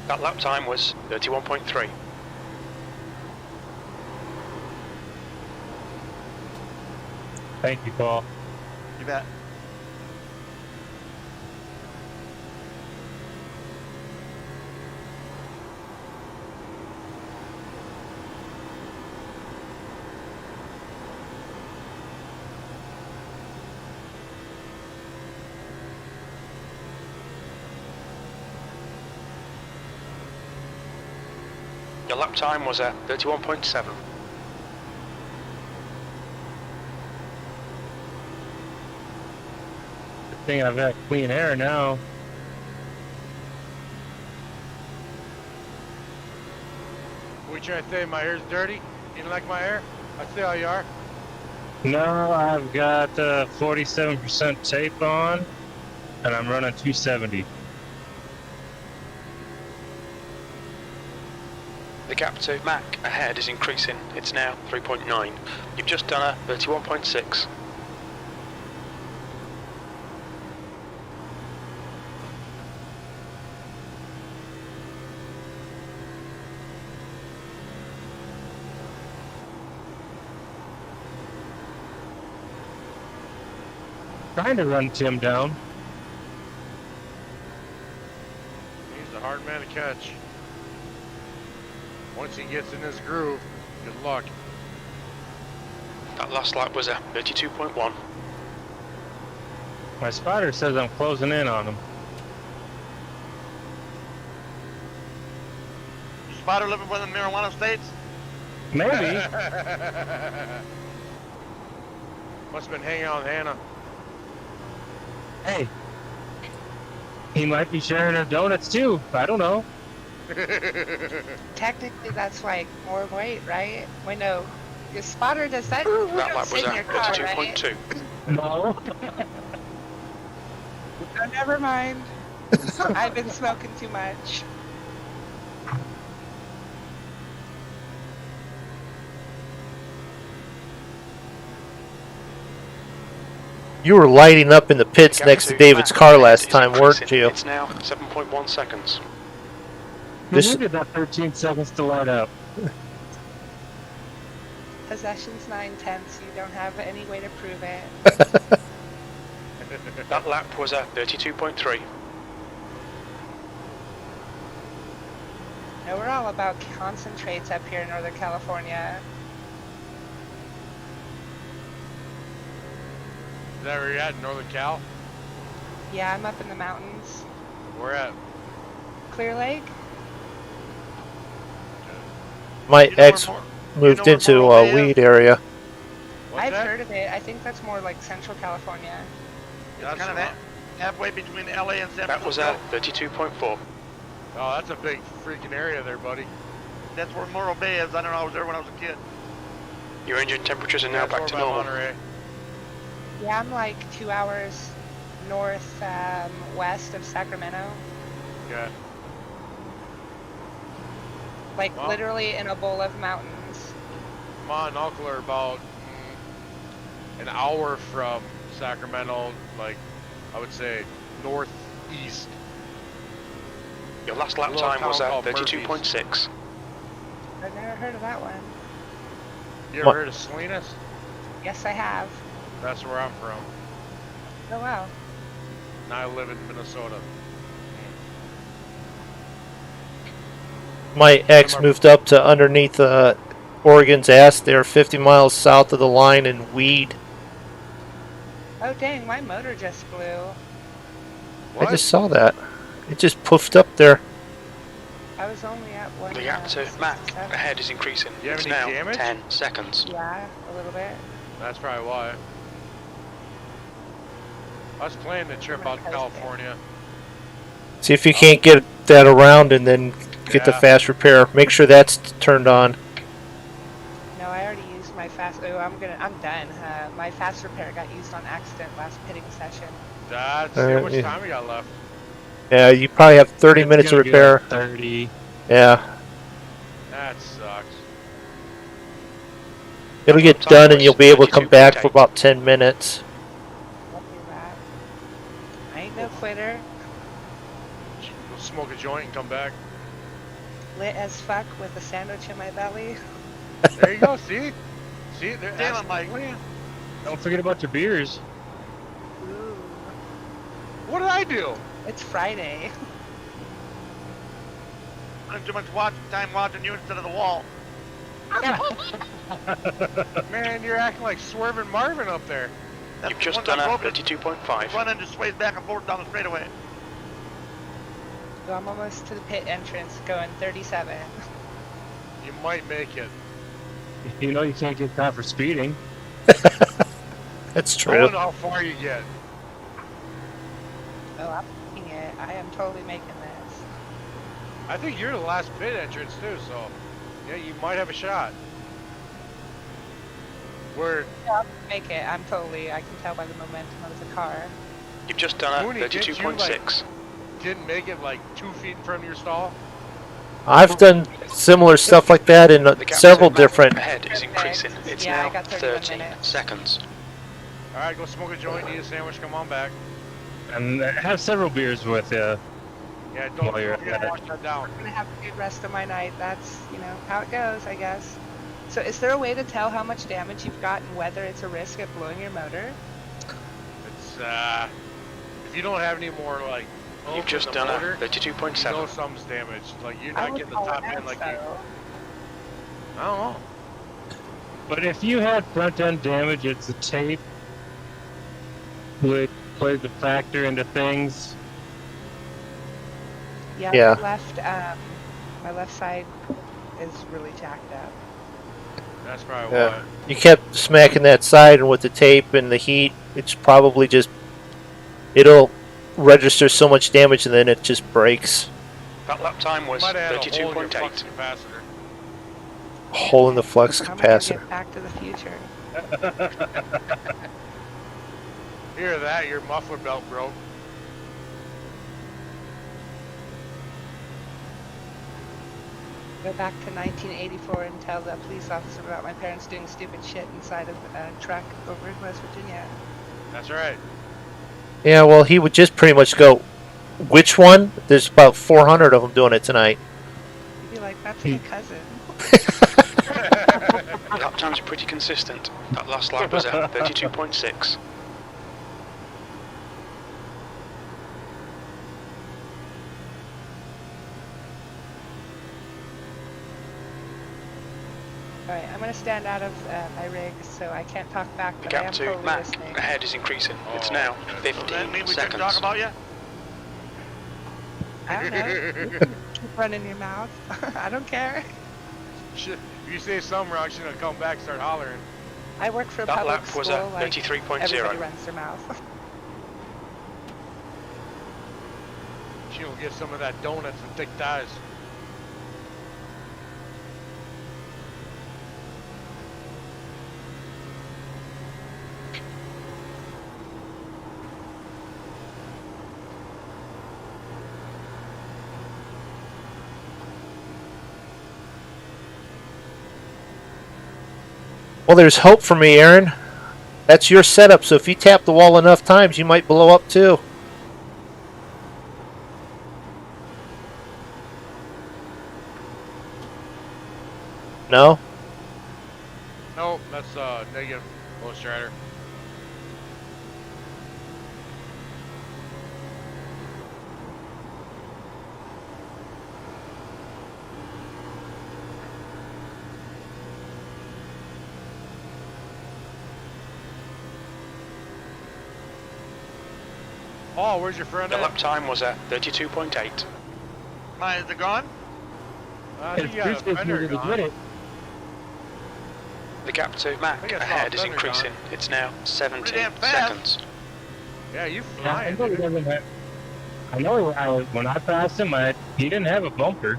That lap time was 31.3. Thank you, Paul. You bet. Your lap time was at 31.7. Good thing I've got clean air now. What you trying to say? My hair's dirty? You don't like my hair? I see how you are. No, I've got 47% tape on, and I'm running 270. The gap to Mac ahead is increasing. It's now 3.9. You've just done a 31.6. Trying to run Tim down. He's a hard man to catch. Once he gets in his groove, good luck. That last lap was a 32.1. My spotter says I'm closing in on him. Spider living within marijuana states? Maybe. Must have been hanging out with Hannah. Hey. He might be sharing her donuts too. I don't know. Technically, that's like more weight, right? Wait, no. Your spotter does that. That Don't lap was sit in a your car, right? 32.2. No. Oh, never mind. I've been smoking too much. You were lighting up in the pits next to David's car last time, weren't you? It's now 7.1 seconds. You needed that 13 seconds to light up. Possession's 9/10. You don't have any way to prove it. That lap was a 32.3. No, we're all about concentrates up here in Northern California. Is that where you're at in Northern Cal? Yeah, I'm up in the mountains. Where at? Clear Lake? My ex moved into a weed area. I've heard of it. I think that's more like Central California. It's kind of halfway between LA and San Francisco. That was a 32.4. Oh, that's a big freaking area there, buddy. That's where Morro Bay is. I don't know. I was there when I was a kid. Your engine temperatures are now back to normal. Monterey. Yeah, I'm like 2 hours north west of Sacramento. Okay. Like Well, literally in a bowl of mountains. Ma and Uncle are about an hour from Sacramento, like I would say northeast. Your last lap Little time was town at called 32.6. I've never heard of that one. You ever heard of Salinas? Yes, I have. That's where I'm from. Oh wow. And I live in Minnesota. My ex moved up to underneath Oregon's ass. They're 50 miles south of the line in weed. Oh dang, my motor just blew. I just saw that. It just poofed up there. I was only at one. The gap to Mac ahead is increasing. You have It's any now damage? 10 seconds. Yeah, a little bit. That's probably why. I was planning to trip out to California. See if you can't get that around and then get the fast repair. Make sure that's turned on. No, I already used my fast. Oh, I'm done. My fast repair got used on accident last pitting session. That's how much time we got left. Yeah, you probably have 30 minutes to repair. 30. Yeah. That sucks. It'll get done and you'll be able to come back for about 10 minutes. I'll do that. I ain't no quitter. We'll smoke a joint and come back. Lit as fuck with a sandwich in my belly. There you go, see? See? Damn it, Mike. Don't forget about your beers. Ooh. What did I do? It's Friday. I'm too much time watching you instead of the wall. Man, you're acting like Swervin' Marvin up there. You've just done a 32.5. Run just sways back and forth down the straightaway. So I'm almost to the pit entrance going 37. You might make it. You know you can't get caught for speeding. That's I true. don't know how far you get. Oh, I'm making it. I am totally making this. I think you're the last pit entrance too, so yeah, you might have a shot. Where Yeah, I'll make it. I can tell by the momentum of the car. You've just done a Mooney, didn't you, 32.6. didn't make it like 2 feet in front of your stall? I've done similar stuff like that in The gap several to Mac different. ahead is increasing. It's Yeah, I now got 31 13 minutes. seconds. All right, go smoke a joint, eat a sandwich, come on back. And have several beers with you. Yeah, don't While you're forget at to it. wash that down. I'm gonna have a good rest of my night. That's, you know, how it goes, I guess. So is there a way to tell how much damage you've got and whether it's a risk of blowing your motor? It's if you don't have any more like You've oomph just in the done motor, a 32.7. you know something's damaged. Like you're I not would getting the call top it end like you. so. I don't know. But if you had front end damage, it's the tape which plays a factor into things. Yeah, Yeah. my left side is really jacked up. That's probably Yeah. why. You kept smacking that side, and with the tape and the heat, it's probably just it'll register so much damage, and then it just breaks. That lap time was Might have had a hole in your flux 32.8. capacitor. Hole in the flux I'm gonna capacitor. get Back to the Future. Hear that? Your muffler belt broke. Go back to 1984 and tell the police officer about my parents doing stupid shit inside of a truck over in West Virginia. That's right. Yeah, well, he would just pretty much go, which one? There's about 400 of them doing it tonight. You'd be like, that's my cousin. Lap time's pretty consistent. That last lap was at 32.6. Alright, I'm gonna stand out of my rig so I can't talk back, The but I gap am to totally Mac listening. ahead is increasing. It's Oh, now okay. 15 Does that mean we shouldn't seconds. talk about you? I don't know. You can keep running your mouth. I don't care. Shit. If you say something wrong, she's gonna come back and start hollering. I work for a That public lap school, was at like 33.0. everybody runs their mouth. She'll get some of that donuts and thick thighs. Well, there's hope for me, Aaron. That's your setup, so if you tap the wall enough times, you might blow up too. No? Nope, that's negative. Low strider. Oh, where's your friend The at? lap time was at 32.8. Mine, is it gone? I think you got a fender gone. The gap to Mac think I saw ahead a is fender increasing. gone. It's now 17 damn fast. seconds. Yeah, you Yeah, I flying, know he dude. doesn't have. I know when I passed him, he didn't have a bumper.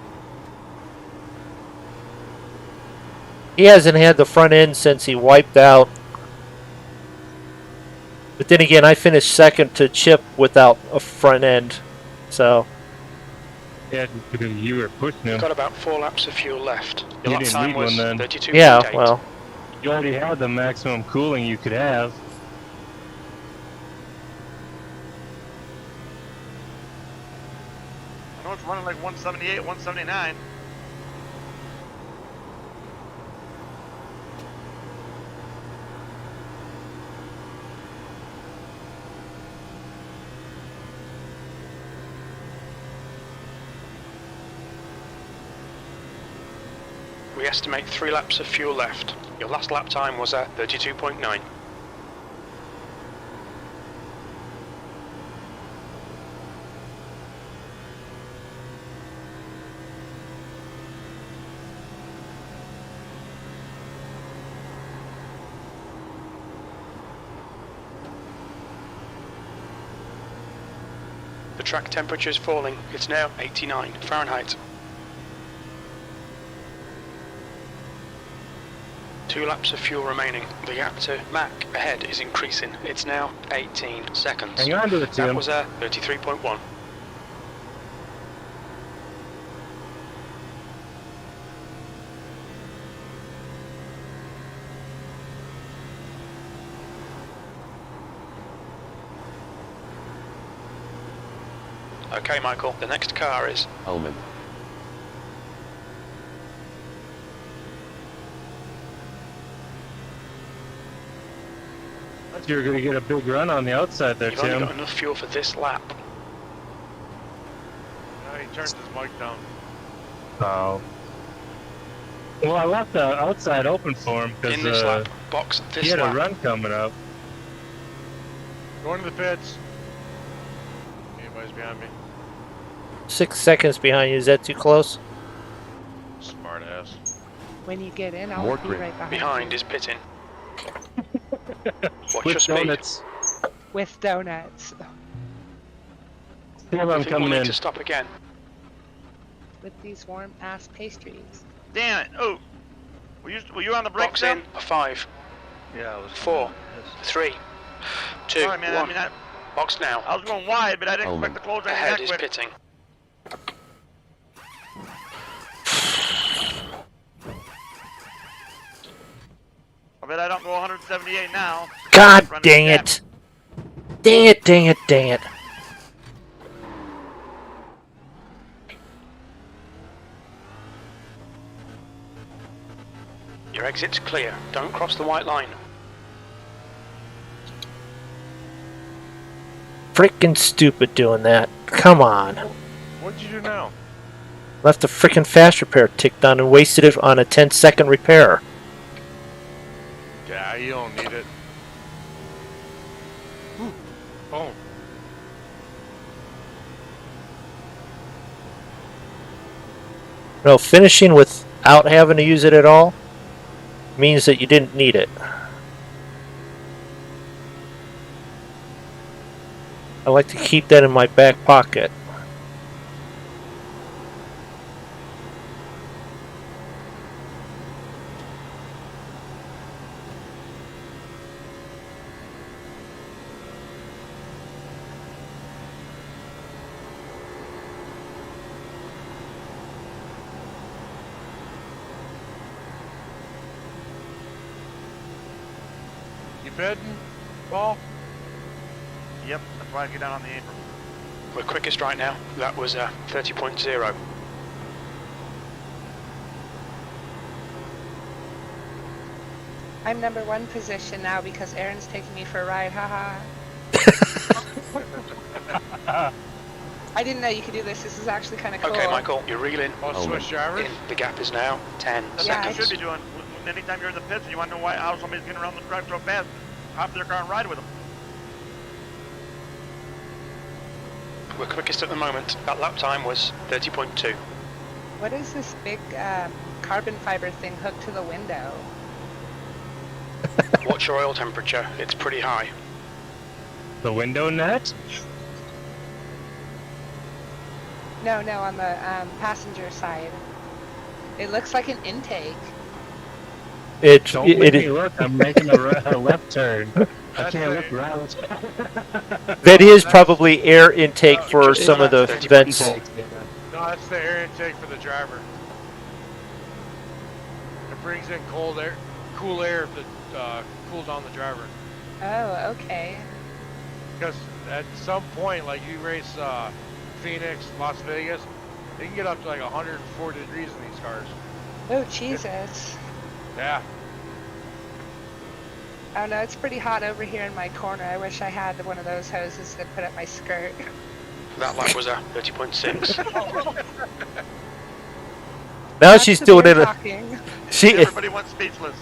He hasn't had the front end since he wiped out. But then again, I finished second to Chip without a front end. So, Yeah, because you were pushing him. You've got about 4 laps of fuel left. You Your lap didn't time need was one then. 32.8. yeah, well, You already had the maximum cooling you could have. I know it's running like 178, 179. We estimate 3 laps of fuel left. Your last lap time was at 32.9. The track temperature is falling. It's now 89 Fahrenheit. 2 laps of fuel remaining. The gap to Mac ahead is increasing. It's now 18 seconds. Hang on to it, That Tim. was 33.1. Okay, Michael, the next car is Ullman. You're going to get a big run on the outside there, You've only Tim. got enough fuel for this lap. He turns his mic down. Oh. Well, I left the outside open for him In this because lap, box this he had lap. a run coming up. Going to the pits. Anybody's behind me? 6 seconds behind you. Is that too close? Smart ass. When you get in, I'll More be green. right behind Behind you. is pitting. Watch With your speed. donuts. With donuts. Tim, I I'm think we'll coming need in. to stop again. With these warm ass pastries. Damn it! Oh, were you on the brake Box still? in, a 5, Yeah, I was 4, 3, 2, Sorry, man. 1. I Box now. was going wide, but I didn't expect to close any Ahead that is quick. pitting. I bet I don't go 178 now. God Running dang step. it! Dang it, dang it, dang it. Your exit's clear. Don't cross the white line. Freaking stupid doing that. Come on. What'd you do now? Left the freaking fast repair ticked on and wasted it on a 10-second repair. Yeah, you don't need it. Boom. No, finishing without having to use it at all means that you didn't need it. I like to keep that in my back pocket. You bidding, Paul? Yep, that's why I get down on the apron. We're quickest right now. That was 30.0. I'm number 1 position now because Aaron's taking me for a ride, haha. I didn't know you could do this. This is actually kind of cool. Okay, Michael, you're reeling. Oh, switch drivers? In. The gap is now 10 That's Yeah, what you seconds. should be doing. Anytime you're in the pits and you want to know why how somebody's getting around the track so fast, hop to their car and ride with them. We're quickest at the moment. That lap time was 30.2. What is this big carbon fiber thing hooked to the window? Watch your oil temperature. It's pretty high. The window net? No, on the passenger side. It looks like an intake. Don't make me look. I'm making a left turn. I can't look right. That is probably air intake for some of the vents. No, that's the air intake for the driver. It brings in cool air to cool down the driver. Oh, okay. Because at some point, like you race Phoenix, Las Vegas, they can get up to like 140 degrees in these cars. Oh, Jesus. Yeah. Oh no, it's pretty hot over here in my corner. I wish I had one of those hoses to put up my skirt. That lap was 30.6. Now That's she's the doing beer it. talking. Everybody went speechless.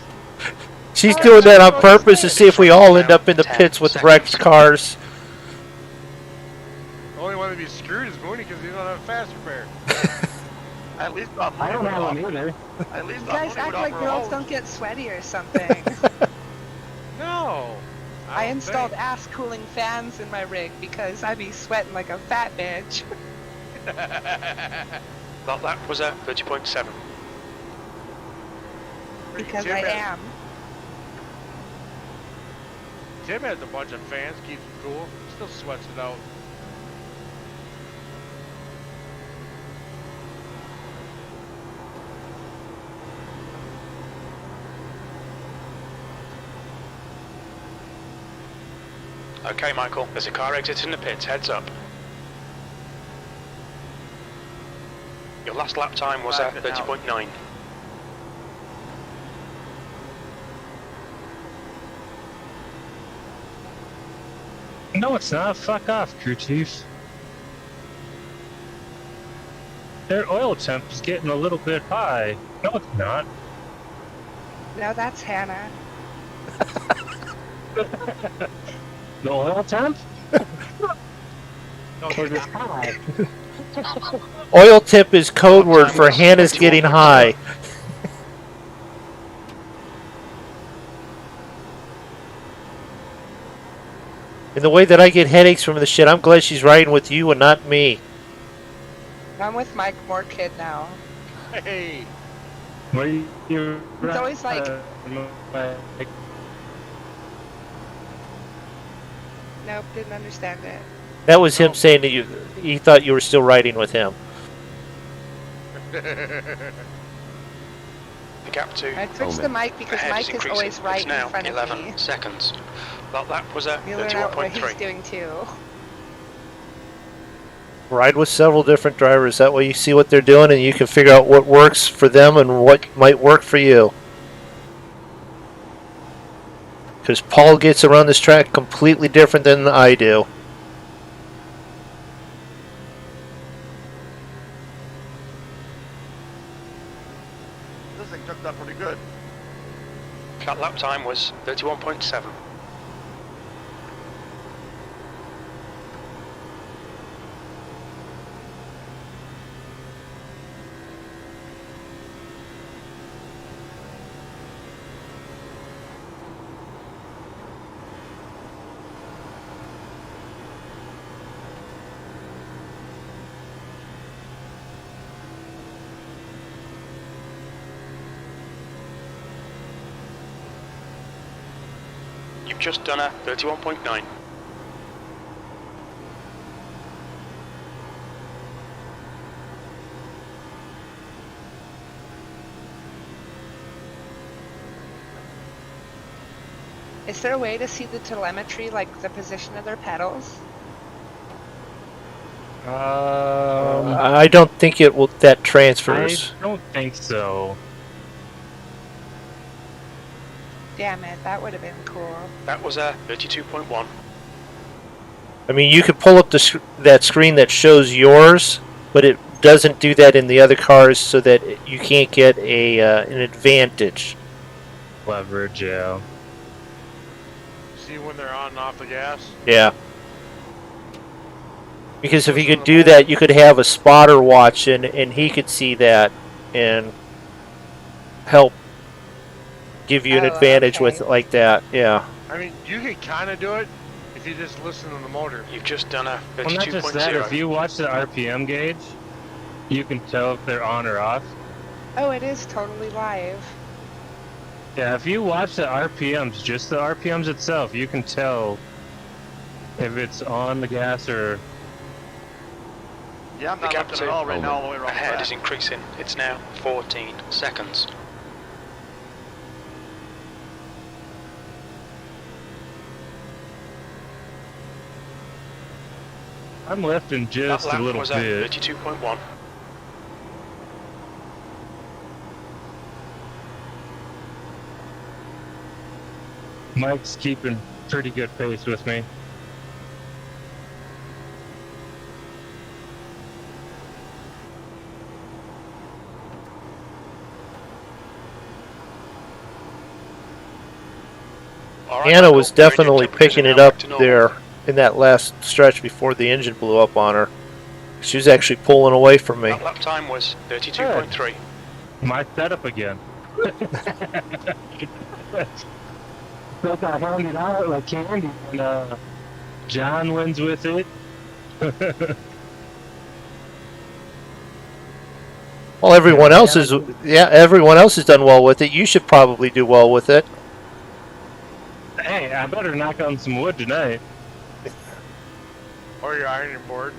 She's doing that on purpose to see if we all end up in the pits with wrecked cars. The only one to be screwed is Mooney because he don't have a fast repair. At least thought I don't Mooney have would one either. offer- At least You thought guys Mooney act would like offer a girls hose. don't get sweaty or something. No. I don't installed think. ass cooling fans in my rig because I be sweating like a fat bitch. That lap was 30.7. Because Tim I has- am. Tim has a bunch of fans, keeps it cool. Still sweats it out. Okay, Michael, there's a car exiting the pits. Heads up. Your last lap time was 30.9. No, it's not. Fuck off, crew chief. Their oil temp is getting a little bit high. No, it's not. No, that's Hannah. The oil temp? Or just high? Oil tip is code word for Hannah's getting high. In the way that I get headaches from the shit, I'm glad she's riding with you and not me. I'm with Mike Moore Kid now. Hey. What are you? It's always like. Nope, didn't understand it. That was him saying that he thought you were still riding with him. The gap to I switched the mic because Mike is always right in front of 11 me. seconds. That lap was at You learn out what he's 31.3. doing too. Ride with several different drivers. That way you see what they're doing and you can figure out what works for them and what might work for you. Because Paul gets around this track completely different than I do. This thing took that pretty good. That lap time was 31.7. You've just done a 31.9. Is there a way to see the telemetry, like the position of their pedals? I don't think it will. That transfers. I don't think so. Damn it, that would have been cool. That was a 32.1. I mean, you could pull up that screen that shows yours, but it doesn't do that in the other cars, so that you can't get an advantage. Leverage, yeah. See when they're on and off the gas? Yeah. Because if you could do that, you could have a spotter watch, and he could see that and help give you an advantage with it like that. Yeah. I mean, you can kind of do it if you just listen to the motor. You've just done a Well, not just that, 32.0. if you watch the RPM gauge, you can tell if they're on or off. Oh, it is totally live. Yeah, if you watch the RPMs, just the RPMs itself, you can tell if it's on the gas or... Yeah, I'm The not gap looking to at all right now all the way around the ahead track. is increasing. It's now 14 seconds. I'm lifting That just a lap little was at bit. 32.1. Mike's keeping pretty good pace with me. All right, Anna Michael, was radio definitely temperatures picking are it now up back to normal. there in that last stretch before the engine blew up on her. She was actually pulling away from me. That lap time was 32.3. My setup again. Like I handed out like candy, and John wins with it. Well, everyone else is. Yeah, everyone else has done well with it. You should probably do well with it. Hey, I better knock on some wood tonight. Or your ironing board.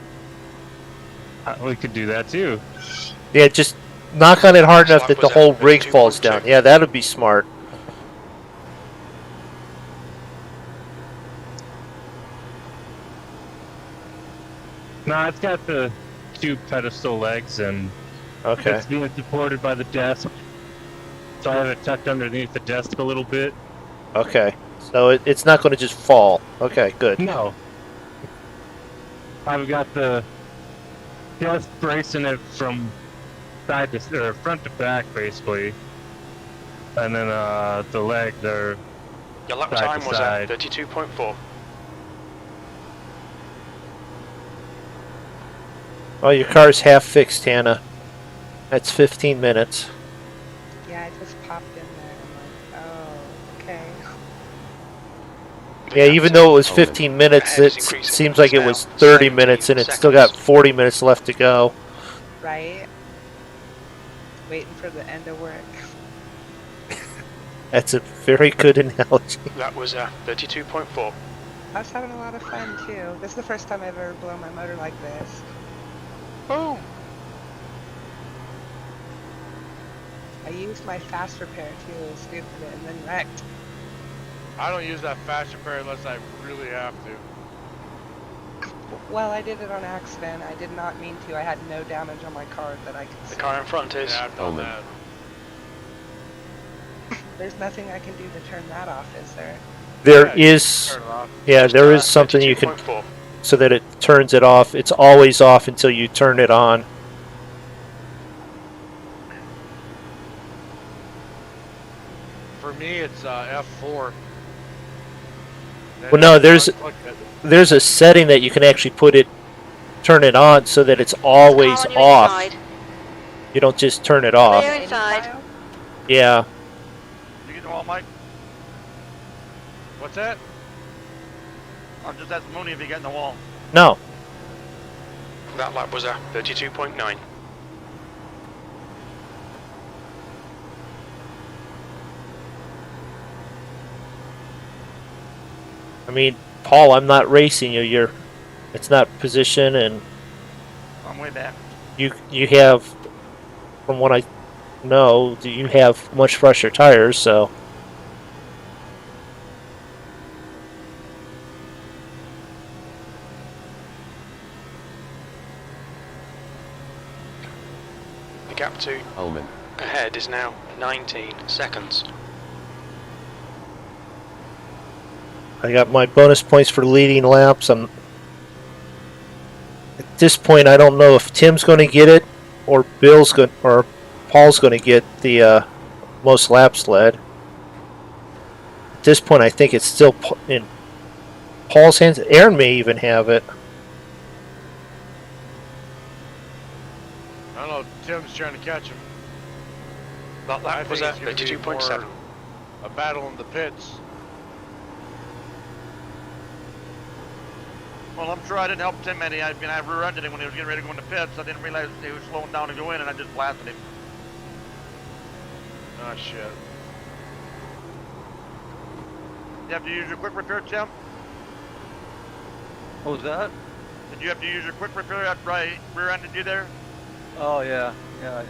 We could do that too. Yeah, just knock on it hard enough that the was whole at rig falls 32.2. down. Yeah, that would be smart. No, it's got the two pedestal legs, and Okay. It's being supported by the desk, so I have it tucked underneath the desk a little bit. Okay. So it's not going to just fall. Okay, good. No, I've got the desk bracing it from side to or front to back, basically, and then the legs are Your lap side time to was side. at 32.4. Oh, your car's half fixed, Hannah. That's 15 minutes. Yeah, I just popped in there. I'm like, oh, okay. Yeah, even though it was Omen. 15 minutes, Ahead is it increasing. seems like it It's was now 30 17 minutes, and it's still got seconds. 40 minutes left to go. Right? Waiting for the end of work. That's a very good analogy. That was 32.4. I was having a lot of fun too. This is the first time I've ever blown my motor like this. Boom! I used my fast repair too, stupid, and then wrecked. I don't use that fast repair unless I really have to. Well, I did it on accident. I did not mean to. I had no damage on my car that I could The see. car in front is. Yeah, I've done Omen. that. There's nothing I can do to turn that off, is there? There Yeah, is, turn it off. yeah, there is something you can, 32.4. so that it turns it off. It's always off until you turn it on. For me, it's F4. Well, no, And there's unclick it. there's a setting that you can actually turn it on so that it's always Car on your off. inside. You don't just turn it off. Clear inside. Yeah. You get the wall, Mike? What's that? I'm just asking Mooney if he got in the wall. No. That lap was 32.9. I mean, Paul, I'm not racing you. It's not position, and I'm way back. you have, from what I know, you have much fresher tires, so. The gap to Omen. ahead is now 19 seconds. I got my bonus points for leading laps. At this point, I don't know if Tim's going to get it or Paul's going to get the most laps led. At this point, I think it's still in Paul's hands. Aaron may even have it. I don't know. Tim's trying to catch him. That I lap was think at it's gonna be 32.7. more a battle in the pits. Well, I'm sure I didn't help Tim any. I rear-ended him when he was getting ready to go into pits. I didn't realize he was slowing down to go in, and I just blasted him. Oh shit. You have to use your quick repair, Tim? What was that? Did you have to use your quick repair after I rear-ended you there? Oh yeah, yeah.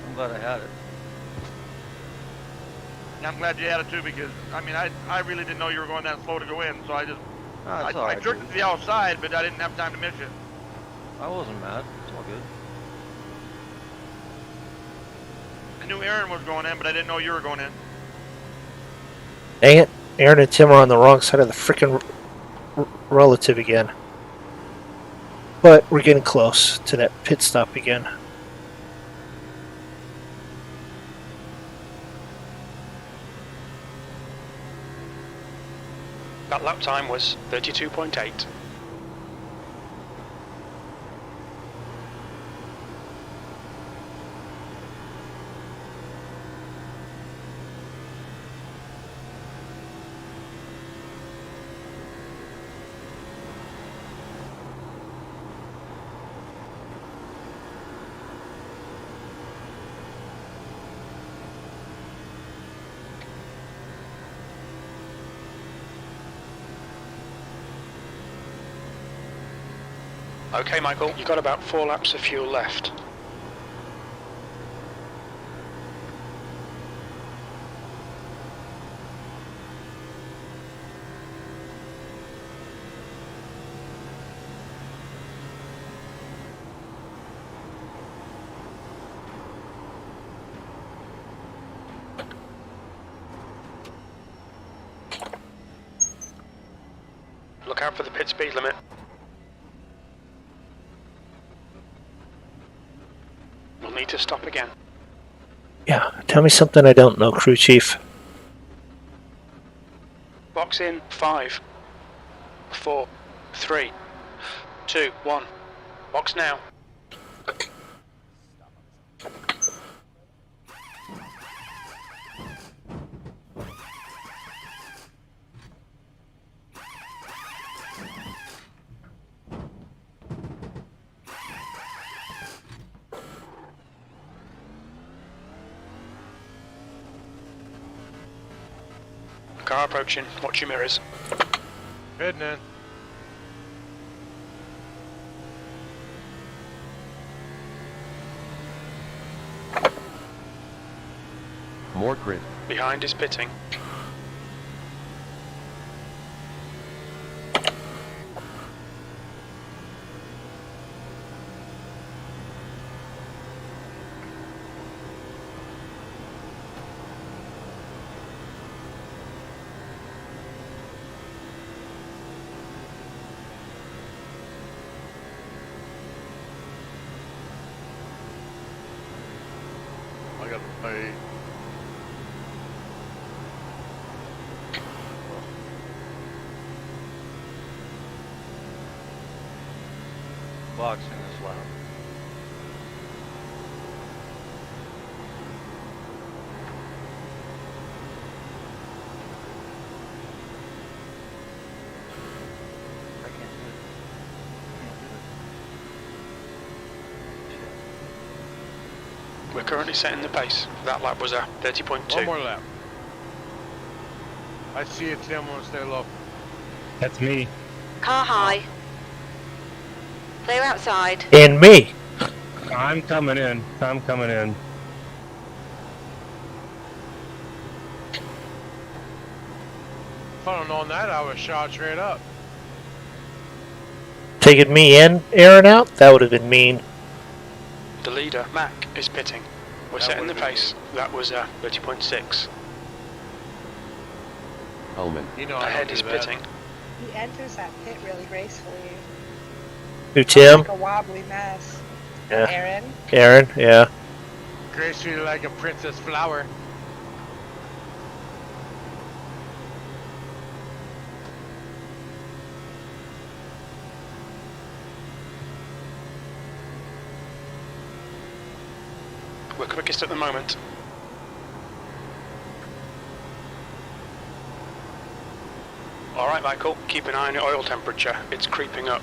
I'm glad I had it. Yeah, I'm glad you had it too, because I mean, I really didn't know you were going that slow to go in, so I just Ah, it's I alright, jerked it dude. to the outside, but I didn't have time to miss you. I wasn't mad. It's all good. I knew Aaron was going in, but I didn't know you were going in. Dang it. Aaron and Tim are on the wrong side of the freaking relative again. But we're getting close to that pit stop again. That lap time was 32.8. Okay, Michael, you've got about 4 laps of fuel left. Look out for the pit speed limit. We'll need to stop again. Yeah, tell me something I don't know, crew chief. Box in 5, 4, 3, 2, 1. Box now. Car approaching. Watch your mirrors. Heading in. More grid. Behind is pitting. I got a Boxing is loud. I can't do it. We're currently setting the pace. That lap was a 30.2. One more lap. I see it, Tim. Want to stay low. That's me. Car high. Clear outside. And me. I'm coming in. I'm coming in. If I don't known that, I would have shot straight up. Taking me and Aaron out? That would have been mean. The leader, Mac, is pitting. We're setting the pace. That was a 30.6. Ullman. You know, I Ahead don't is do that. pitting. He enters that pit really gracefully. Who, Tim? Like a wobbly mess. Yeah. Aaron. Aaron, yeah. Gracefully like a princess flower. We're quickest at the moment. Alright, Michael, keep an eye on your oil temperature. It's creeping up.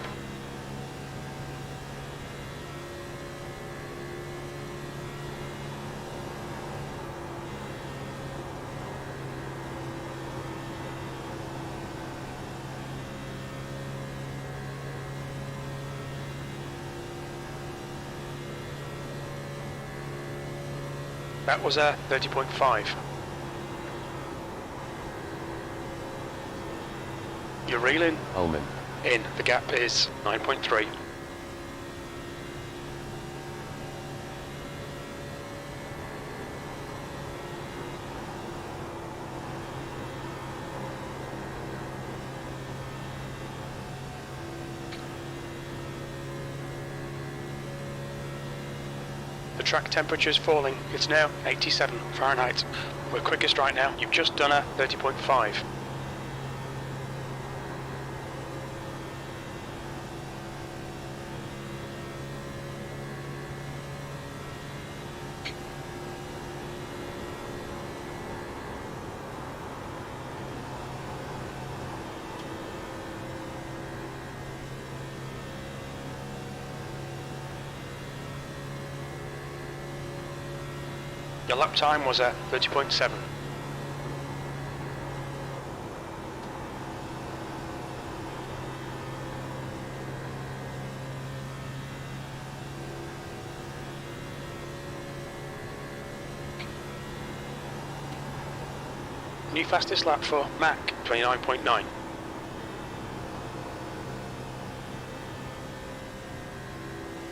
That was a 30.5. You're reeling? Ullman. In. The gap is 9.3. The track temperature is falling. It's now 87 Fahrenheit. We're quickest right now. You've just done a 30.5. Your lap time was a 30.7. New fastest lap for Mac, 29.9.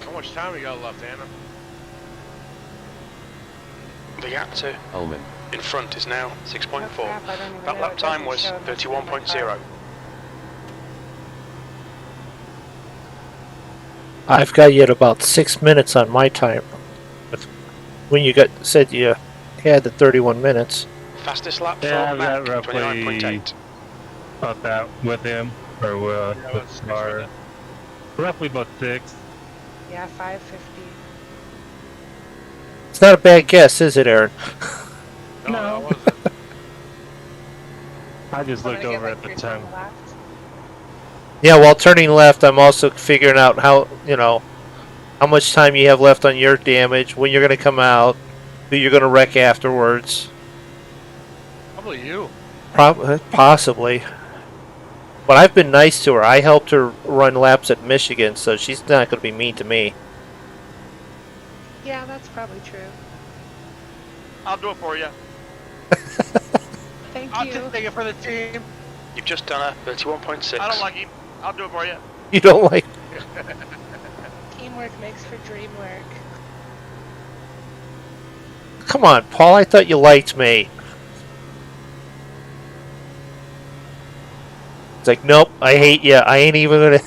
How much time we got left, Anna? The gap to Ullman. in front is now 6.4. Oh, crap, I don't even That know. lap It time doesn't was show much in my 31.0. car. I've got you at about 6 minutes on my time. When you said you had the 31 minutes. Fastest lap Yeah, for I've Mac, got roughly 29.8. about that with him, or with about 6 car. minutes. Roughly about 6. Yeah, 550. It's not a bad guess, is it, Aaron? No, No. that wasn't. I just I'm looked gonna get over like at the 3 time. turn left. Yeah, while turning left, I'm also figuring out how much time you have left on your damage, when you're going to come out, who you're going to wreck afterwards. Probably you. Possibly. But I've been nice to her. I helped her run laps at Michigan, so she's not going to be mean to me. Yeah, that's probably true. I'll do it for you. Thank I'll you. just take it for the team. You've just done a 31.6. I don't like him. I'll do it for you. You don't like... Teamwork makes for dream work. Come on, Paul, I thought you liked me. It's like, nope, I hate you. I ain't even going to...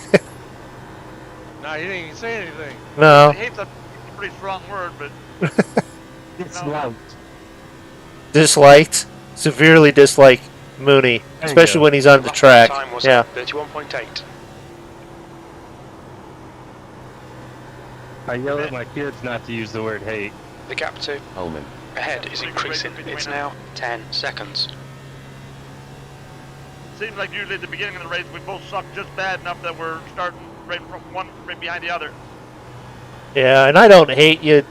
Nah, he didn't even say anything. No. I hate the pretty strong word, but It's No. loud. Disliked? Severely disliked Mooney. you Especially go. when he's on the Lap track. time was Yeah. 31.8. I yell at my kids not to use the word hate. The gap to Holman. ahead is increasing. It's now 10 seconds. seems like usually at the beginning of the race we both suck just bad enough that we're starting right from one right behind the other. Yeah, and I don't hate you.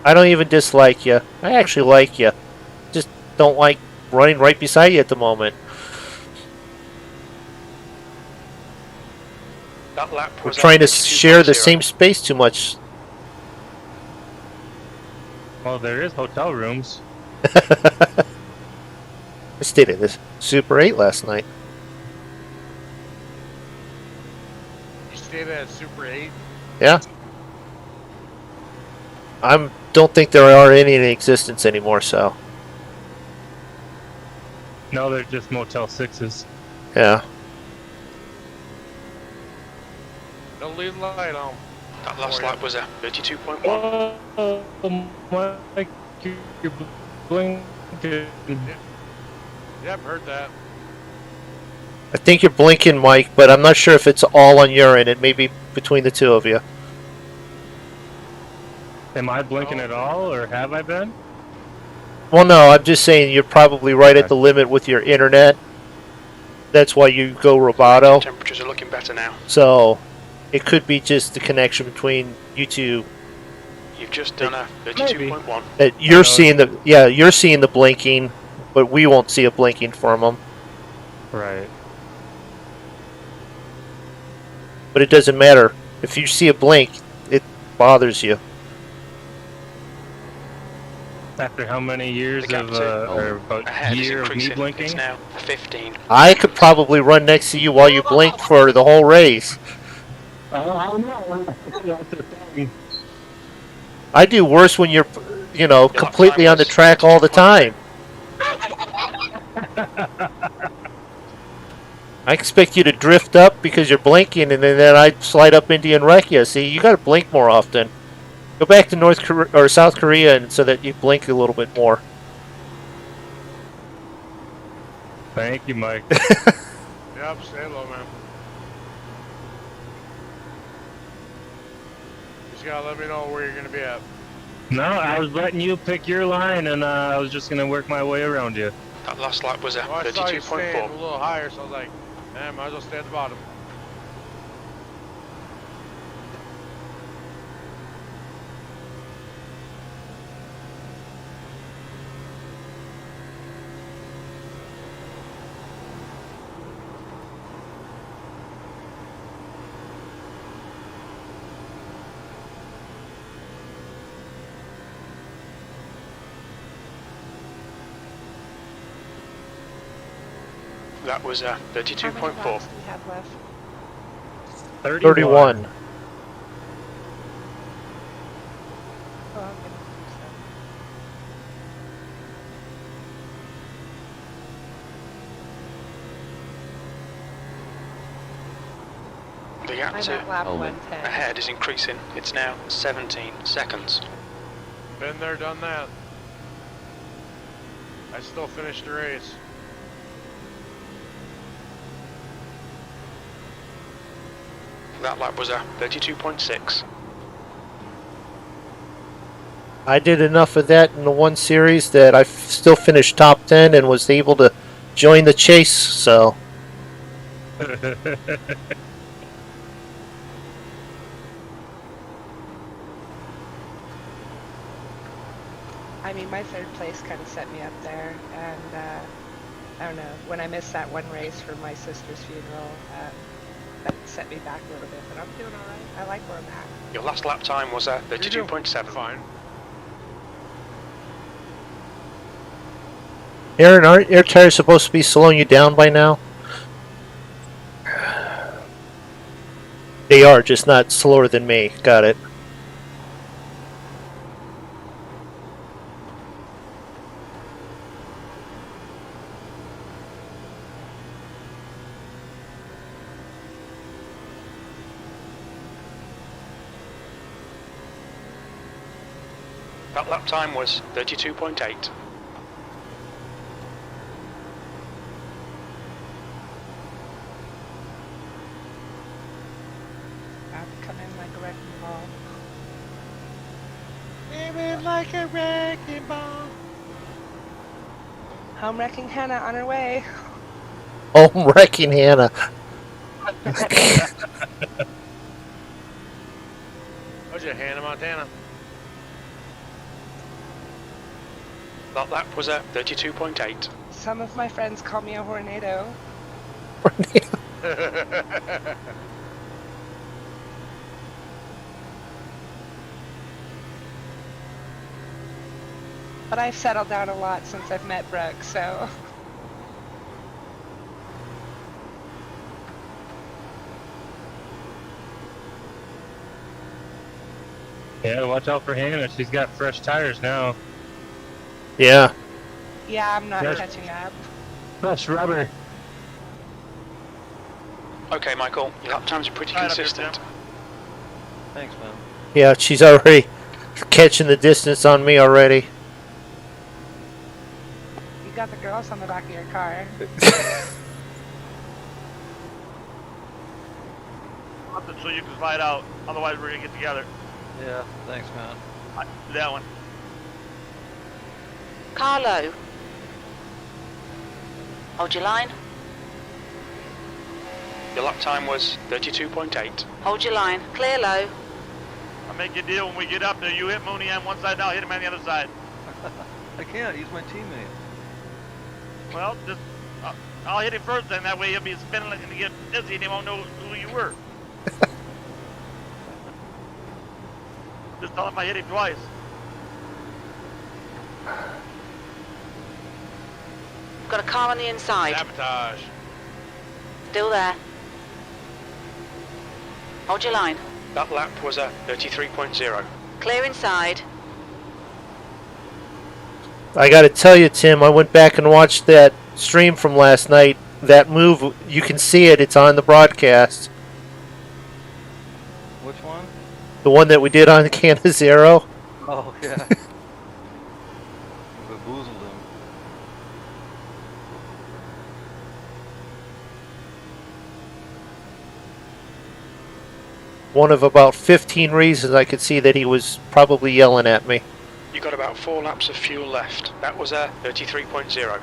I don't even dislike you. I actually like you. Just don't like running right beside you at the moment. That lap We're was trying to at share the 32.0. same space too much. Well, there is hotel rooms. I stayed at this Super 8 last night. You stayed at Super 8. Yeah. Don't think there are any in existence anymore, so. No, they're just Motel 6s. Yeah. Don't leave the light on. That last lap was at 32.1. Oh, Mike, you're blinking. Yep, heard that. I think you're blinking, Mike, but I'm not sure if it's all on your end. It may be between the two of you. Am I blinking at all, or have I been? Well, no, I'm just saying you're probably right at the limit with your internet. That's why you go Roboto. Temperatures are looking better now. So, it could be just the connection between you two. You've just done a 32.1. That you're seeing you're seeing the blinking, but we won't see a blinking from them. Right. But it doesn't matter. If you see a blink, it bothers you. After how many years The gap of, to or about ahead a is year of me increasing. It's blinking? now 15. I could probably run next to you while you blink for the whole race. I don't know. That's the thing. I do worse when you're, completely on the track all the time. I expect you to drift up because you're blinking, and then I slide up into you and wreck you. See, you got to blink more often. Go back to North Korea or South Korea, and so that you blink a little bit more. Thank you, Mike. Yep, stay low, man. Just gotta let me know where you're gonna be at. No, I was letting you pick your line, and I was just gonna work my way around you. That last lap was at Well, I saw you staying a 32.4. little higher, so I was like, man, might as well stay at the bottom. That was How many 32.4. laps do we have left? 31. Oh, I'm gonna lose them. The gap I'm to at lap Omen. 110. ahead is increasing. It's now 17 seconds. Been there, done that. I still finished the race. That lap was a 32.6. I did enough of that in the one series that I still finished top 10 and was able to join the chase, so I mean, my third place kind of set me up there, and I don't know, when I missed that one race for my sister's funeral, that set me back a little bit, but I'm doing alright. I like where I'm at. Your last lap time was a You're doing 32.7. Fine. Aaron, aren't air tires supposed to be slowing you down by now? They are, just not slower than me. Got it. That lap time was 32.8. I've come in like a wrecking ball. Living like a wrecking ball. Home wrecking Hannah on her way. Oh, I'm wrecking Hannah. How's your Hannah Montana? That lap was a 32.8. Some of my friends call me a hornado. But I've settled down a lot since I've met Brooke, so. Yeah, watch out for Hannah. She's got fresh tires now. Yeah. Yeah, I'm not Yes. catching up. Fresh rubber. Okay, Michael, your lap times are pretty Right up here, consistent. Tim. Thanks, man. Yeah, she's already catching the distance on me already. You got the girls on the back of your car. Nothing so you can slide out. Otherwise, we're gonna get together. Yeah, thanks, man. That one. Carlo. Hold your line. Your lap time was 32.8. Hold your line. Clear low. I'll make a deal when we get up there. You hit Mooney on one side, I'll hit him on the other side. I can't. He's my teammate. Well, just I'll hit him first, then that way he'll be spinning and he get dizzy and he won't know who you were. Just tell him I hit him twice. Got a car on the inside. Sabotage. Still there. Hold your line. That lap was a 33.0. Clear inside. I gotta tell you, Tim, I went back and watched that stream from last night. That move, you can see it. It's on the broadcast. Which one? The one that we did on Canizero. Oh, yeah. Bamboozled him. One of about 15 reasons I could see that he was probably yelling at me. You got about 4 laps of fuel left. That was a 33.0.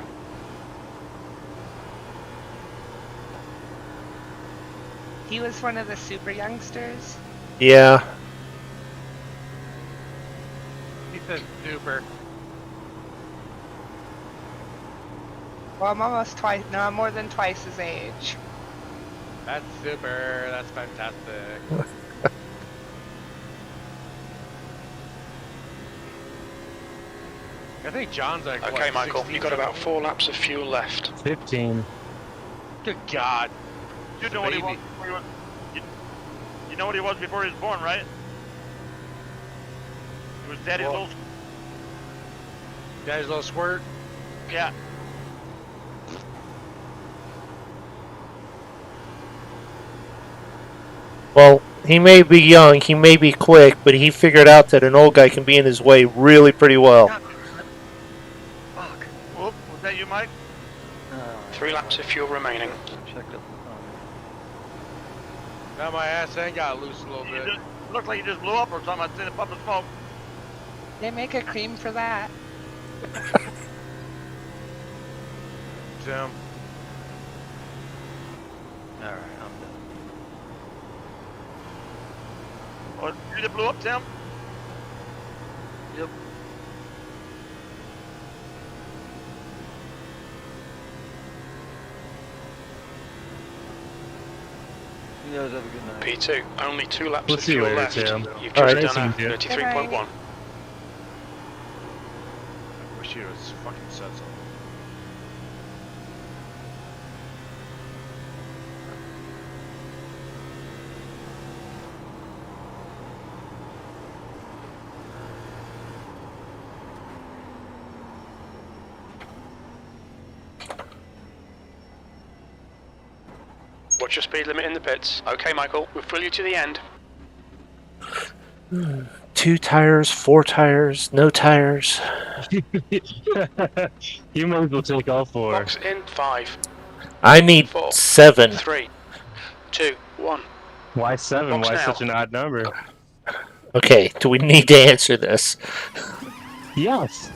He was one of the super youngsters. Yeah. He said super. Well, I'm almost twice, no, I'm more than twice his age. That's super. That's fantastic. I think John's like, Okay, what, Michael, 16, you got about 17? 4 laps of fuel left. 15. Good God. You know what he was before he was. You know what he was before he was born, right? He was daddy's Well- little. Daddy's little squirt. Yeah. Well, he may be young, he may be quick, but he figured out that an old guy can be in his way really pretty well. Fuck. Whoop, was that you, Mike? 3 laps of fuel remaining. Checked up. Now my ass ain't got loose a little You bit. just, looks like you just blew up or something. I seen a puff of smoke. They make a cream for that. Tim. Alright, I'm done. Oh, you that blew up, Tim? Yep. You guys have a good night. P2, only 2 laps We'll of see you fuel later, left. Tim. You've All just right, done a nice to meet you. 33.1. Wish you was fucking said something. What's your speed limit in the pits? Okay, Michael, we'll fill you to the end. 2 tires, 4 tires, no tires. You might as well take all 4. Box in 5, I need 4, 7. 3, 2, 1. Why 7? Box Why now. such an odd number? Okay, do we need to answer this? Yes.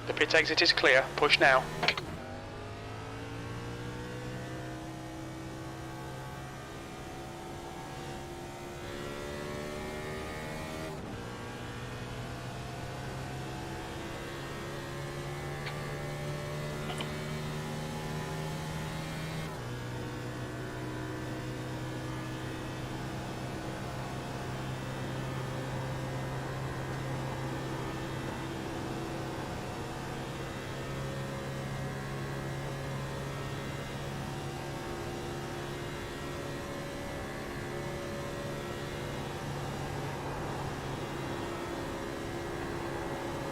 The pit exit is clear. Push now.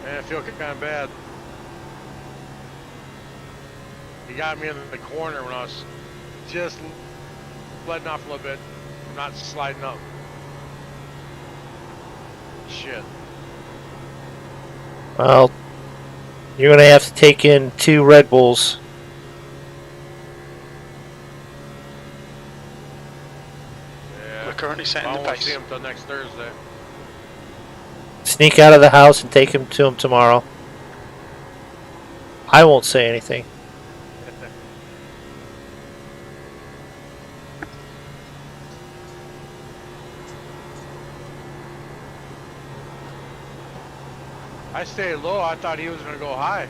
Man, I feel kind of bad. He got me in the corner when I was just letting off a little bit. I'm not sliding up. Shit. Well, you're going to have to take in 2 Red Bulls. Yeah. We're currently setting I the won't pace. see him till next Thursday. Sneak out of the house and take him to him tomorrow. I won't say anything. I stayed low. I thought he was going to go high.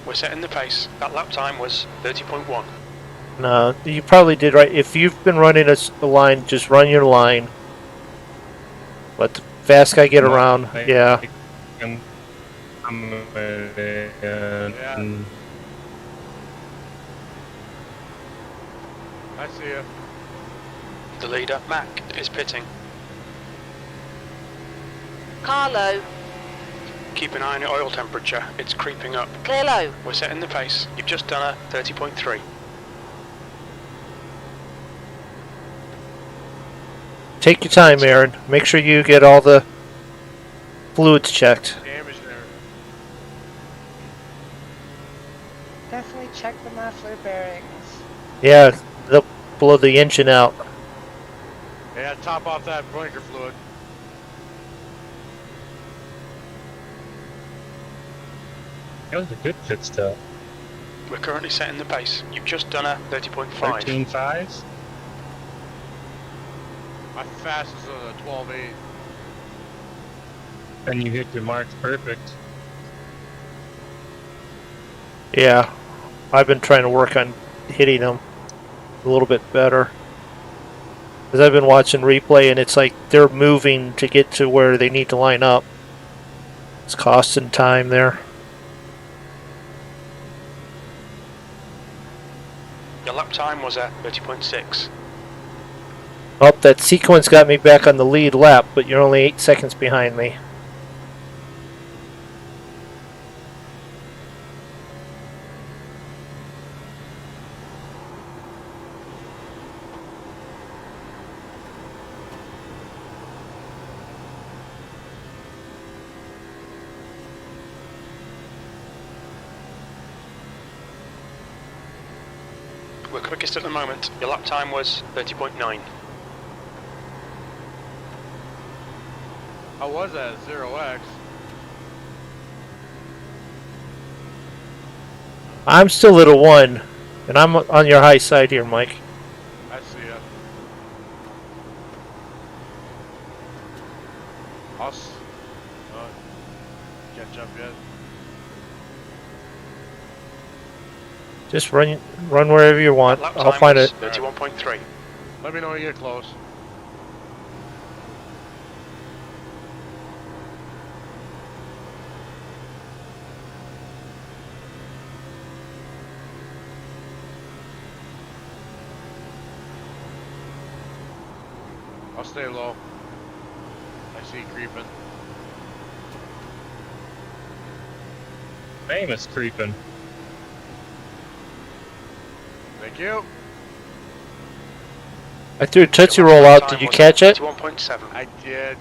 We're setting the pace. That lap time was 30.1. No, you probably did right. If you've been running a line, just run your line. Let the fast guy get around. Yeah. I see you. The leader, Mac, is pitting. Carlo, Keep an eye on your oil temperature. It's creeping up. clear low. We're setting the pace. You've just done a 30.3. Take your time, Aaron. Make sure you get all the fluids checked. Damage there. Definitely check the muffler bearings. Yeah, they'll blow the engine out. Yeah, top off that blinker fluid. That was a good pit stop. We're currently setting the pace. You've just done a 30.5. 13.5s. My fastest was a 12.8. And you hit your marks perfect. Yeah, I've been trying to work on hitting them a little bit better. Because I've been watching replay and it's like they're moving to get to where they need to line up. It's costing time there. time was a 30.6. Oh, that sequence got me back on the lead lap, but you're only 8 seconds behind me. We're quickest at the moment. Your lap time was 30.9. How was that? 0x. I'm still at a 1, and I'm on your high side here, Mike. I see it. Catch up yet? Just run wherever you want. Lap I'll time find was it. 31.3. Let me know when you get close. I'll stay low. I see creeping. Famous creeping. Thank you. I threw a Tootsie Roll out. Did you catch it? 31.7. I did.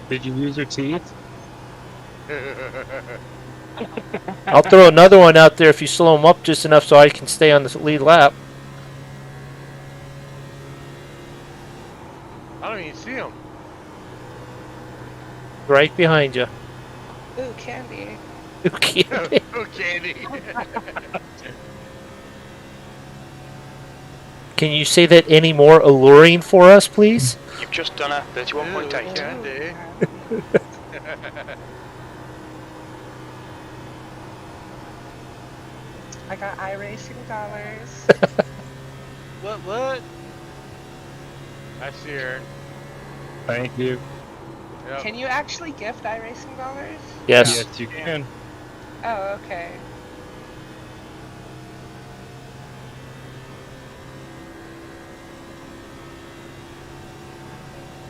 Did you use your teeth? I'll throw another one out there if you slow them up just enough so I can stay on the lead lap. I don't even see him. Right behind you. Ooh, candy. Okay. Oh, candy. Can you say that any more alluring for us, please? You've just done a 31.8. Candy. I got iRacing dollars. What? I see her. Thank you. Yep. Can you actually gift iRacing dollars? Yes. Yes, you can. Oh, okay.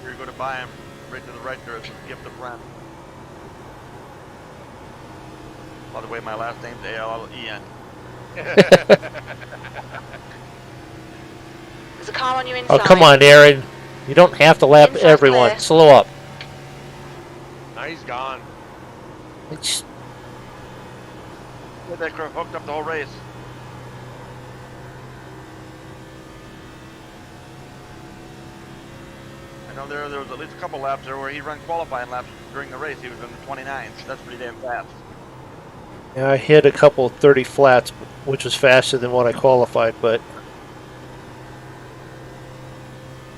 You're going to buy him. Right to the right there is a gift of friend. By the way, my last name's A-L-L-E-N. There's a car on your inside. Oh, come on, Aaron. You don't have to lap Inside everyone. clear. Slow up. Now he's gone. It's- That crew hooked up the whole race. I know there was at least a couple laps there where he ran qualifying laps during the race. He was in the 29s. That's pretty damn fast. Yeah, I hit a couple 30 flats, which was faster than what I qualified, but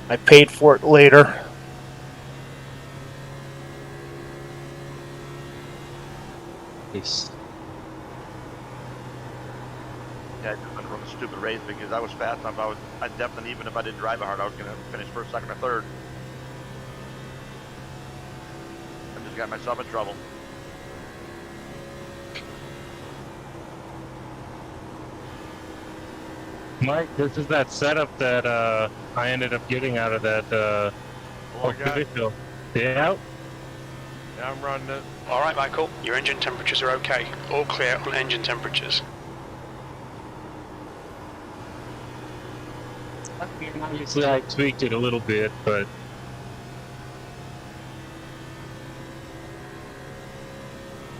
I paid for it later. Peace. Yeah, I just went to run a stupid race because I was fast enough. I definitely, even if I didn't drive it hard, I was going to finish first, second, or third. I just got myself in trouble. Mike, this is that setup that I ended up getting out of that official. Yeah. Yeah, I'm running it. All right, Michael. Your engine temperatures are okay. All clear on engine temperatures. Obviously, I tweaked it a little bit, but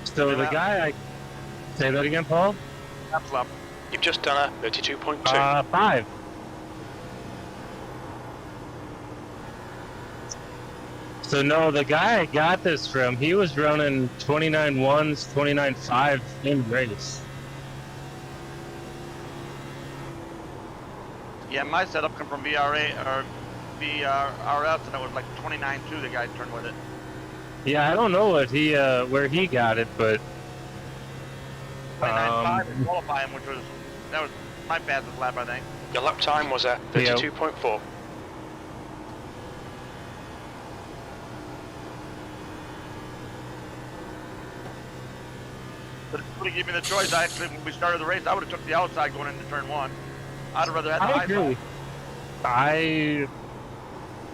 so the guy I say that again, Paul. Lap. You've just done a 32.2. 5. So no, the guy I got this from, he was running 29.1s, 29.5 in race. Yeah, my setup come from VRA or VRS, and it was like 29.2. The guy turned with it. Yeah, I don't know what he where he got it, but 29.5 in qualifying, that was my fastest lap, I think. Your lap time was a 32.4. But if you would have given me the choice, when we started the race, I would have took the outside going into turn 1. I'd have rather had the I high agree. I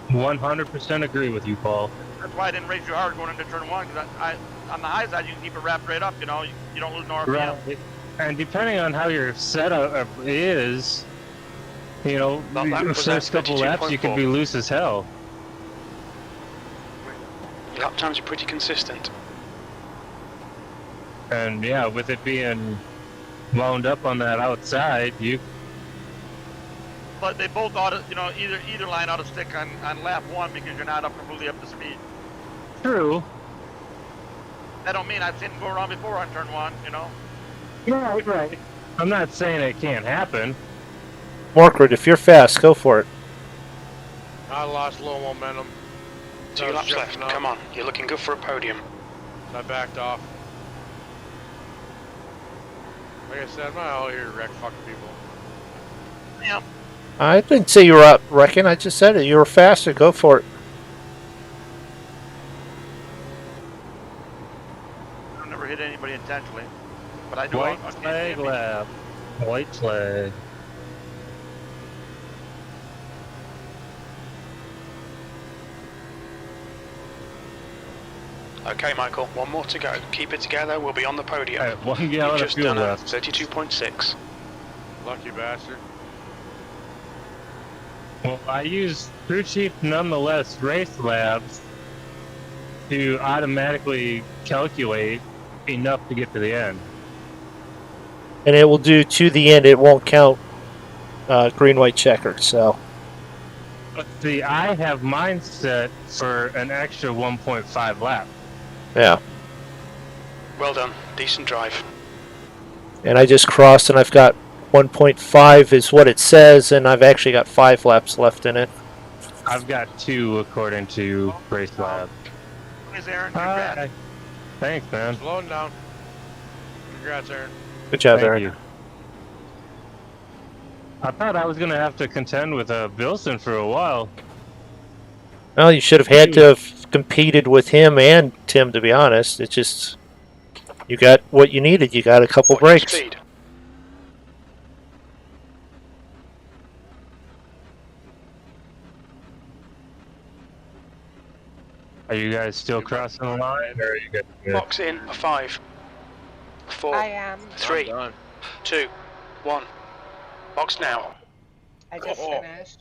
100% agree with you, Paul. That's why I didn't race you hard going into turn one, because I on the high side you can keep it wrapped right up. You know, you don't lose no RPM. Right. And depending on how your setup is, you know, Well, that the was first at couple laps you could 32.4. be loose as hell. Lap times are pretty consistent. And yeah, with it being wound up on that outside, you But they both ought to, you know, either line ought to stick on lap one because you're not up completely up to speed. true. That don't mean I've seen them go wrong before on turn one, you know. Right. I'm not saying it can't happen. Morkrid, if you're fast, go for it. I lost a little momentum. 2 laps left. Come on, you're looking good for a podium. I backed off. Like I said, I'm not out here to wreck fucking people. Yeah. I didn't say you were out wrecking. I just said it. You were faster. Go for it. I've never hit anybody intentionally, but I do. White flag lap. White flag. Okay, Michael, one more to go. Keep it together. We'll be on the podium. All right, 1 gallon You've of just fuel done a left. 32.6. Lucky bastard. Well, I use Crew Chief nonetheless race labs to automatically calculate enough to get to the end. And it will do to the end. It won't count green, white checker. So But see, I have mine set for an extra 1.5 lap. yeah. Well done. Decent drive. And I just crossed, and I've got 1.5 is what it says, and I've actually got 5 laps left in it. I've got 2 according to race lab. Thanks, Aaron. Congrats. Thanks, man. Slowing down. Congrats, Aaron. Good job, Thank Aaron. you. I thought I was going to have to contend with Bilson for a while. Well, you should have had to have competed with him and Tim, to be honest. It's just you got what you needed. You got a couple breaks. Speed. Are you guys still crossing the line, or are you guys good? Box in a 5, 4, I am. 3, 2, 1. Box now. I just finished.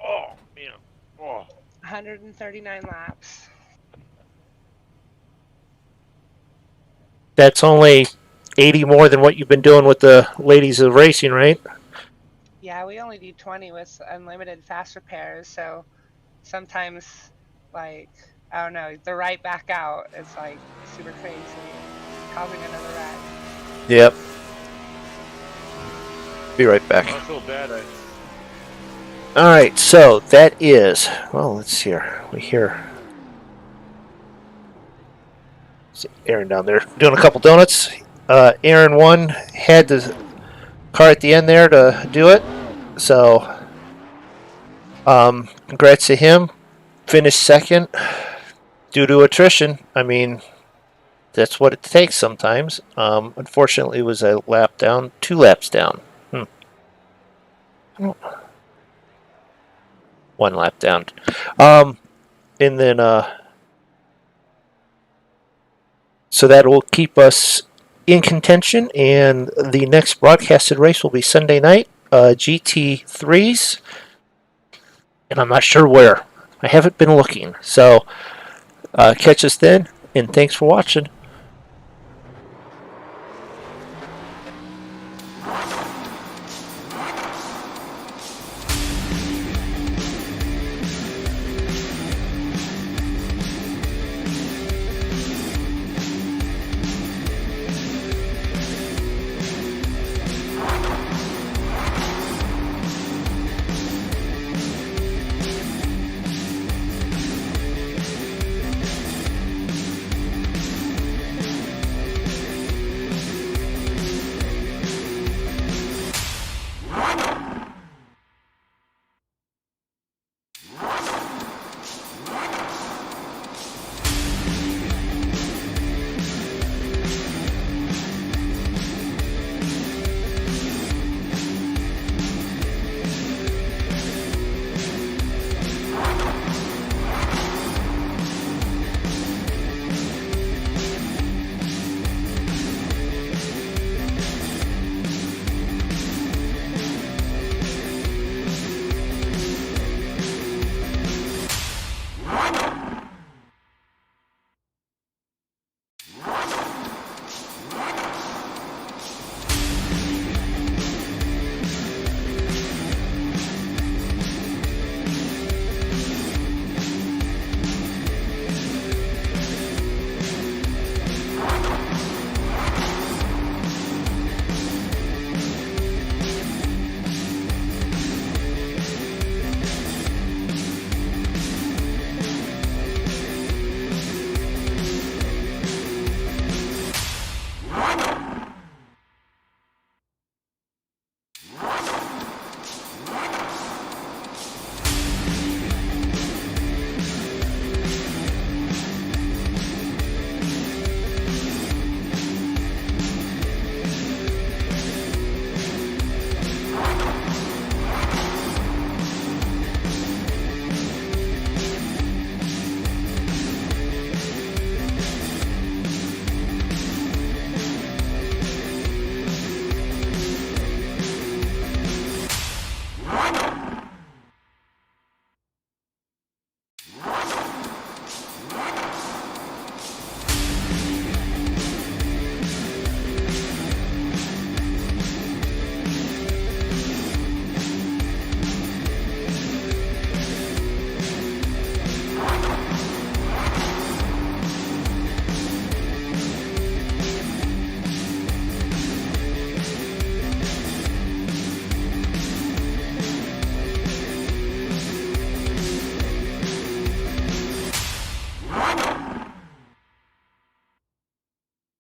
Oh, man. Oh. 139 laps. That's only 80 more than what you've been doing with the ladies of racing, right? Yeah, we only do 20 with unlimited fast repairs, so sometimes, like, I don't know, the right back out is like super crazy, causing another wreck. Yep. Be right back. I feel bad. Alright, so that is, well, let's see here. We hear Aaron down there doing a couple donuts. Aaron won, had the car at the end there to do it. So, congrats to him. Finished second due to attrition. I mean, that's what it takes sometimes. Unfortunately, it was a lap down, 2 laps down. 1 lap down. And then, so that will keep us in contention, and the next broadcasted race will be Sunday night, GT3s, and I'm not sure where. I haven't been looking. So, catch us then, and thanks for watching.